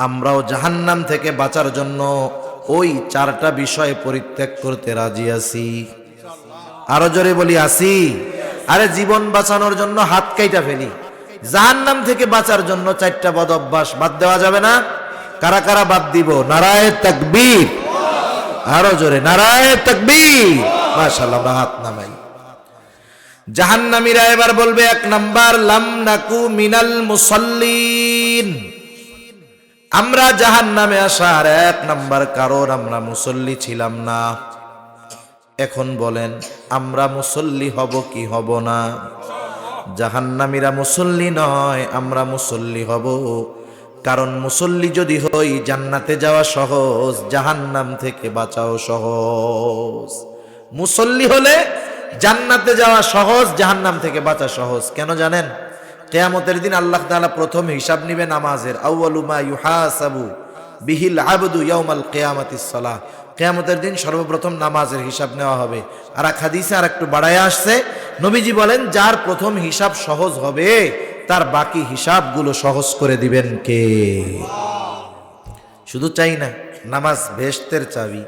আমরাও জাহান্নাম থেকে বাঁচার জন্য ওই 4টা বিষয় পরিত্যাগ করতে রাজি আছি। আরো জোরে বলি আছি। আরে জীবন বাঁচানোর জন্য হাত কাইটা ফেলি, জাহান্নাম থেকে বাঁচার জন্য 4টা বদ অভ্যাস বাদ দেওয়া যাবে না? কারা কারা বাদ দিব? নারায়ে তাকবীর। আরো জোরে নারায়ে তাকবীর। মাশাআল্লাহ, আমরা হাত নামাই। জাহান্নামীরা এবার বলবে, 1 নাম্বার, লাম নাকু মিনাল মুসাল্লিন। আমরা জাহান্নামে আসার 1 নাম্বার কারণ আমরা মুসল্লি ছিলাম না। এখন বলেন, আমরা মুসল্লি হব কি হব না? জাহান্নামীরা মুসল্লি নয়, আমরা মুসল্লি হব। কারণ মুসল্লি যদি হই জান্নাতে যাওয়া সহজ, জাহান্নাম থেকে বাঁচাও সহজ। মুসল্লি হলে জান্নাতে যাওয়া সহজ, জাহান্নাম থেকে বাঁচা সহজ। কেন জানেন? কিয়ামতের দিন আল্লাহ তাআলা প্রথম হিসাব নিবে নামাজের। আউয়ালু মা ইউহাসাবু বিহিল আবদু ইয়াউমাল কিয়ামাতিস সালাহ। কিয়ামতের দিন সর্বপ্রথম নামাজের হিসাব নেওয়া হবে। আর এক হাদিসে আর একটু বাড়ায় আসছে, নবীজি বলেন, যার প্রথম হিসাব সহজ হবে তার বাকি হিসাবগুলো সহজ করে দিবেন কে? শুধু চাই না, নামাজ বেহেশতের চাবি।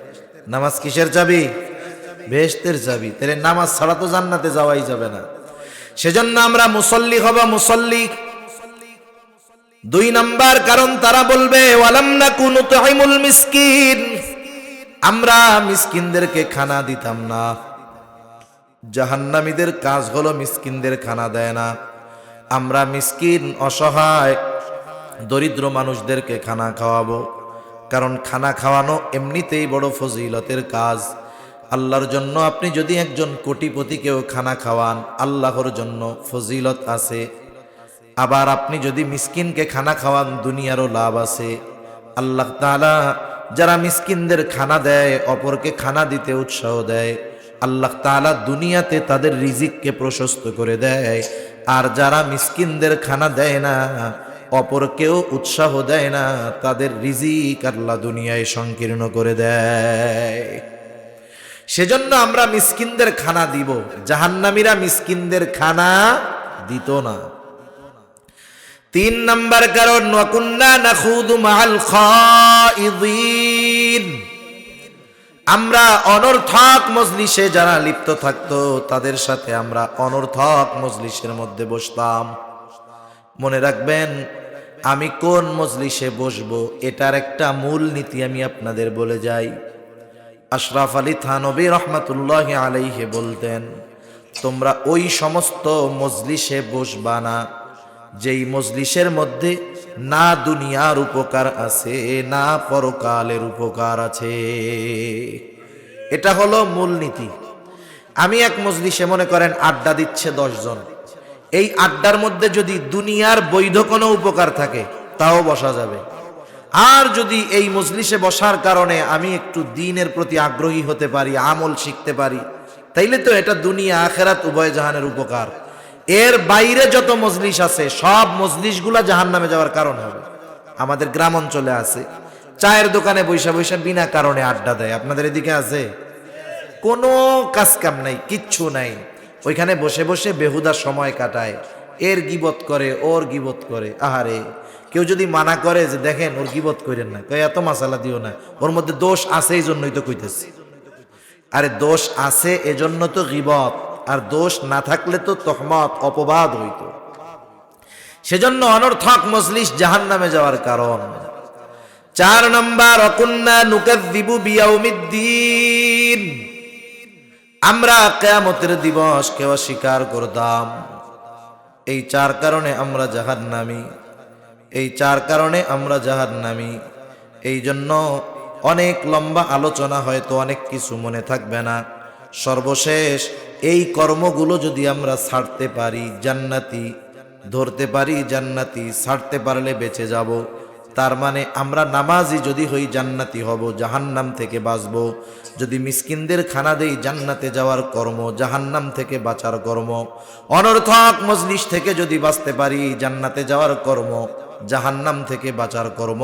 নামাজ কিসের চাবি? বেহেশতের চাবি। তাহলে নামাজ ছাড়া তো জান্নাতে যাওয়াই যাবে না। সেজন্য আমরা মুসল্লি হব, মুসল্লি। 2 নাম্বার কারণ তারা বলবে, ওয়ালাম নাকু নুতঈমুল মিসকিন। আমরা মিসকিনদেরকে খানা দিতাম না। জাহান্নামীদের কাজ হলো মিসকিনদের খানা দেয় না। আমরা মিসকিন, অসহায়, দরিদ্র মানুষদেরকে খানা খাওয়াবো। কারণ খানা খাওয়ানো এমনিতেই বড় ফজিলতের কাজ। আল্লাহর জন্য আপনি যদি একজন কোটিপতিকেও খানা খাওয়ান, আল্লাহর জন্য ফজিলত আছে। আবার আপনি যদি মিসকিনকে খানা খাওয়ান, দুনিয়ারও লাভ আছে। আল্লাহ তাআলা যারা মিসকিনদের খানা দেয়, অপরকে খানা দিতে উৎসাহ দেয়, আল্লাহ তাআলা দুনিয়াতে তাদের রিজিককে প্রশস্ত করে দেয়। আর যারা মিসকিনদের খানা দেয় না, অপরকেও উৎসাহ দেয় না, তাদের রিজিক আল্লাহ দুনিয়ায় সংকীর্ণ করে দেয়। সেজন্য আমরা মিসকিনদের খানা দিব। জাহান্নামীরা মিসকিনদের খানা দিত না। 3 নাম্বার কারণ, ওয়া কুন্না নাখুদু মাআল খাইদিন। আমরা অনর্থক মজলিসে যারা লিপ্ত থাকতো তাদের সাথে আমরা অনর্থক মজলিসের মধ্যে বসতাম। মনে রাখবেন, আমি কোন মজলিসে বসবো এটার একটা মূল নীতি আমি আপনাদের বলে যাই। আশরাফ আলী থানভী রহমাতুল্লাহি আলাইহি বলতেন, তোমরা ওই সমস্ত মজলিসে বসবা না যেই মজলিসের মধ্যে না দুনিয়ার উপকার আছে, না পরকালের উপকার আছে। এটা হলো মূলনীতি। আমি এক মজলিসে মনে করেন আড্ডা দিচ্ছে 10 জন, এই আড্ডার মধ্যে যদি দুনিয়ার বৈধ কোনো উপকার থাকে তাও বসা যাবে। আর যদি এই মজলিসে বসার কারণে আমি একটু দ্বীনের প্রতি আগ্রহী হতে পারি, আমল শিখতে পারি, তাইলে তো এটা দুনিয়া আখেরাত উভয় জাহানের উপকার। এর বাইরে যত মজলিস আছে সব মজলিসগুলা জাহান্নামে যাওয়ার কারণ হবে। আমাদের গ্রাম অঞ্চলে আছে, চায়ের দোকানে বৈশা বৈশা বিনা কারণে আড্ডা দেয়। আপনাদের এদিকে আছে? কোনো কাজ কাম নাই, কিচ্ছু নাই, ওইখানে বসে বসে বেহুদা সময় কাটায়। এর গিবত করে, ওর গিবত করে। আহারে, কেউ যদি মানা করে যে দেখেন ওর গীবত করেন না, কয় এত মাসালা দিও না, ওর মধ্যে দোষ আছে এই জন্যই তো কইতেছি। আরে দোষ আছে এজন্য তো গীবত, আর দোষ না থাকলে তো তহমত অপবাদ হইতো। সেজন্য অনর্থক মজলিস জাহান্নামে যাওয়ার কারণ। 4 নাম্বার, অকুন্না নুকাযযিবু বিয়াউমিদ্দিন, আমরা কিয়ামতের দিবসকে অস্বীকার করতাম। এই 4 কারণে আমরা জাহান্নামী, এই 4 কারণে আমরা জাহান্নামী। এই জন্য অনেক লম্বা আলোচনা, হয়তো অনেক কিছু মনে থাকবে না। সর্বশেষ এই কর্মগুলো যদি আমরা ছাড়তে পারি জান্নাতি, ধরতে পারি জান্নাতি, ছাড়তে পারলে বেঁচে যাব। তার মানে আমরা নামাজি যদি হই জান্নাতি হব, জাহান্নাম থেকে বাঁচব। যদি মিসকিনদের খানা দেই জান্নাতে যাওয়ার কর্ম, জাহান্নাম থেকে বাঁচার কর্ম। অনর্থক মজলিস থেকে যদি বাঁচতে পারি জান্নাতে যাওয়ার কর্ম, জাহান্নাম থেকে বাঁচার কর্ম।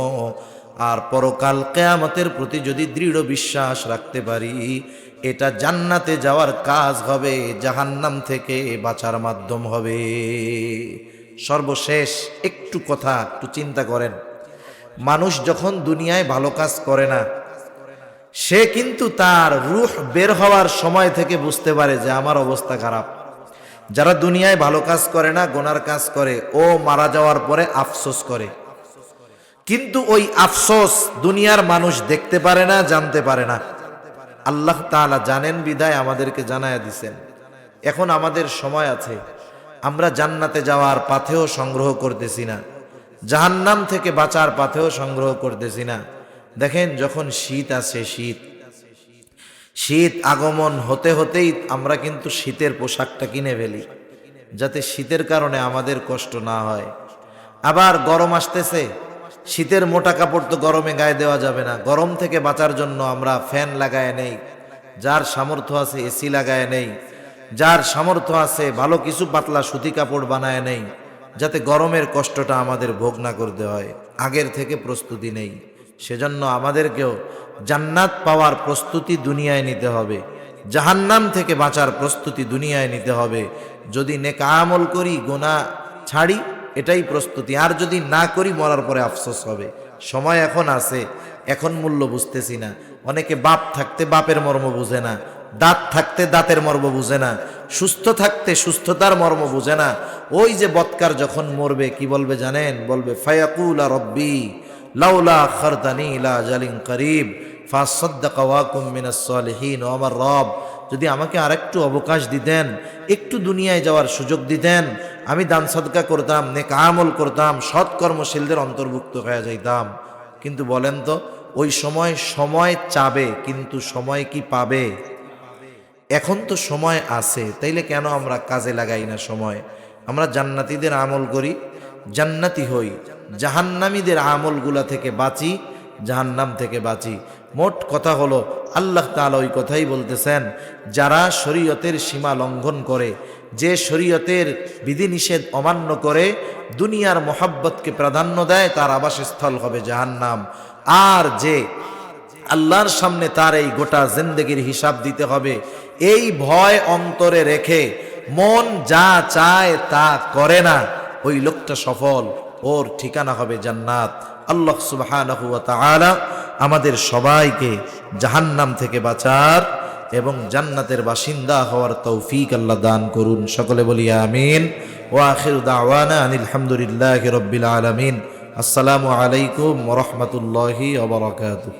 আর পরকাল কিয়ামতের প্রতি যদি দৃঢ় বিশ্বাস রাখতে পারি, এটা জান্নাতে যাওয়ার কাজ হবে, জাহান্নাম থেকে বাঁচার মাধ্যম হবে। সর্বশেষ একটু কথা, একটু চিন্তা করেন। মানুষ যখন দুনিয়ায় ভালো কাজ করে না, সে কিন্তু তার রূহ বের হওয়ার সময় থেকে বুঝতে পারে যে আমার অবস্থা খারাপ। যারা দুনিয়ায় ভালো কাজ করে না, গুনার কাজ করে, ও মারা যাওয়ার পরে আফসোস করে। কিন্তু ওই আফসোস দুনিয়ার মানুষ দেখতে পারে না, জানতে পারে না। আল্লাহ তাআলা জানেন বিধায় আমাদেরকে জানায়া দিছেন। এখন আমাদের সময় আছে, আমরা জান্নাতে যাওয়ার পাথেও সংগ্রহ করতেছি না, জাহান্নাম থেকে বাঁচার পাথেও সংগ্রহ করতেছি না। দেখেন যখন শীত আসে, শীত আগমন হতে হতেই আমরা কিন্তু শীতের পোশাকটা কিনে ফেলি, যাতে শীতের কারণে আমাদের কষ্ট না হয়। আবার গরম আসতেছে, শীতের মোটা কাপড় তো গরমে গায়ে দেওয়া যাবে না, গরম থেকে বাঁচার জন্য আমরা ফ্যান লাগায় নেই। যার সামর্থ্য আছে এসি লাগায় নেই, যার সামর্থ্য আছে ভালো কিছু পাতলা সুতি কাপড় বানায় নেই, যাতে গরমের কষ্টটা আমাদের ভোগ না করতে হয়। আগের থেকে প্রস্তুতি নেই। সেজন্য আমাদেরকেও জান্নাত পাওয়ার প্রস্তুতি দুনিয়ায় নিতে হবে, জাহান্নাম থেকে বাঁচার প্রস্তুতি দুনিয়ায় নিতে হবে। যদি নেক আমল করি, গুনাহ ছাড়ি, এটাই প্রস্তুতি। আর যদি না করি, মরার পরে আফসোস হবে। সময় এখন আছে, এখন মূল্য বুঝতেছি না। অনেকে বাপ থাকতে বাপের মর্ম বুঝে না, দাঁত থাকতে দাঁতের মর্ম বুঝে না, সুস্থ থাকতে সুস্থতার মর্ম বুঝে না। ওই যে বৎকার যখন মরবে কি বলবে জানেন? বলবে ফায়াকুলা রব্বি লাউলা আখারতানি ইলা আজালিন করিব ফাসাদ্দাকা ওয়া কুম মিনাস সালিহিন। ও আমার রব, যদি আমাকে আরেকটু অবকাশ দিতেন, একটু দুনিয়ায় যাওয়ার সুযোগ দিতেন, আমি দান সদকা করতাম, নেক আমল করতাম, সৎকর্মশীলদের অন্তর্ভুক্ত হয়ে যাইতাম। কিন্তু বলেন তো, ওই সময় চাবে, কিন্তু সময় কি পাবে? এখন তো সময় আছে, তাইলে কেন আমরা কাজে লাগাই না সময়? আমরা জান্নাতীদের আমল করি, জান্নাতি হই, জাহান্নামীদের আমলগুলা থেকে বাঁচি, জাহান্নাম থেকে বাঁচি। মোট কথা হলো, আল্লাহ তাআলা ওই কথাই বলতেছেন, যারা শরীয়তের সীমা লঙ্ঘন করে, যে শরীয়তের বিধিনিষেধ অমান্য করে, দুনিয়ার মোহাব্বতকে প্রাধান্য দেয়, তার আবাসস্থল হবে জাহান্নাম। আর যে আল্লাহর সামনে তার এই গোটা জিন্দেগির হিসাব দিতে হবে, এই ভয় অন্তরে রেখে মন যা চায় তা করে না, ওই লোকটা সফল, ওর ঠিকানা হবে জান্নাত। আল্লাহ সুবহানাহু ওয়া তাআলা আমাদের সবাইকে জাহান্নাম থেকে বাঁচার এবং জান্নাতের বাসিন্দা হওয়ার তৌফিক আল্লাহ দান করুন। সকলে বলি আমিন। ওয়া আখিরু দাওয়ানা আনিল হামদুলিল্লাহি রাব্বিল আলামিন। আসসালামু আলাইকুম ওয়া রাহমাতুল্লাহি ওয়া বারাকাতুহু।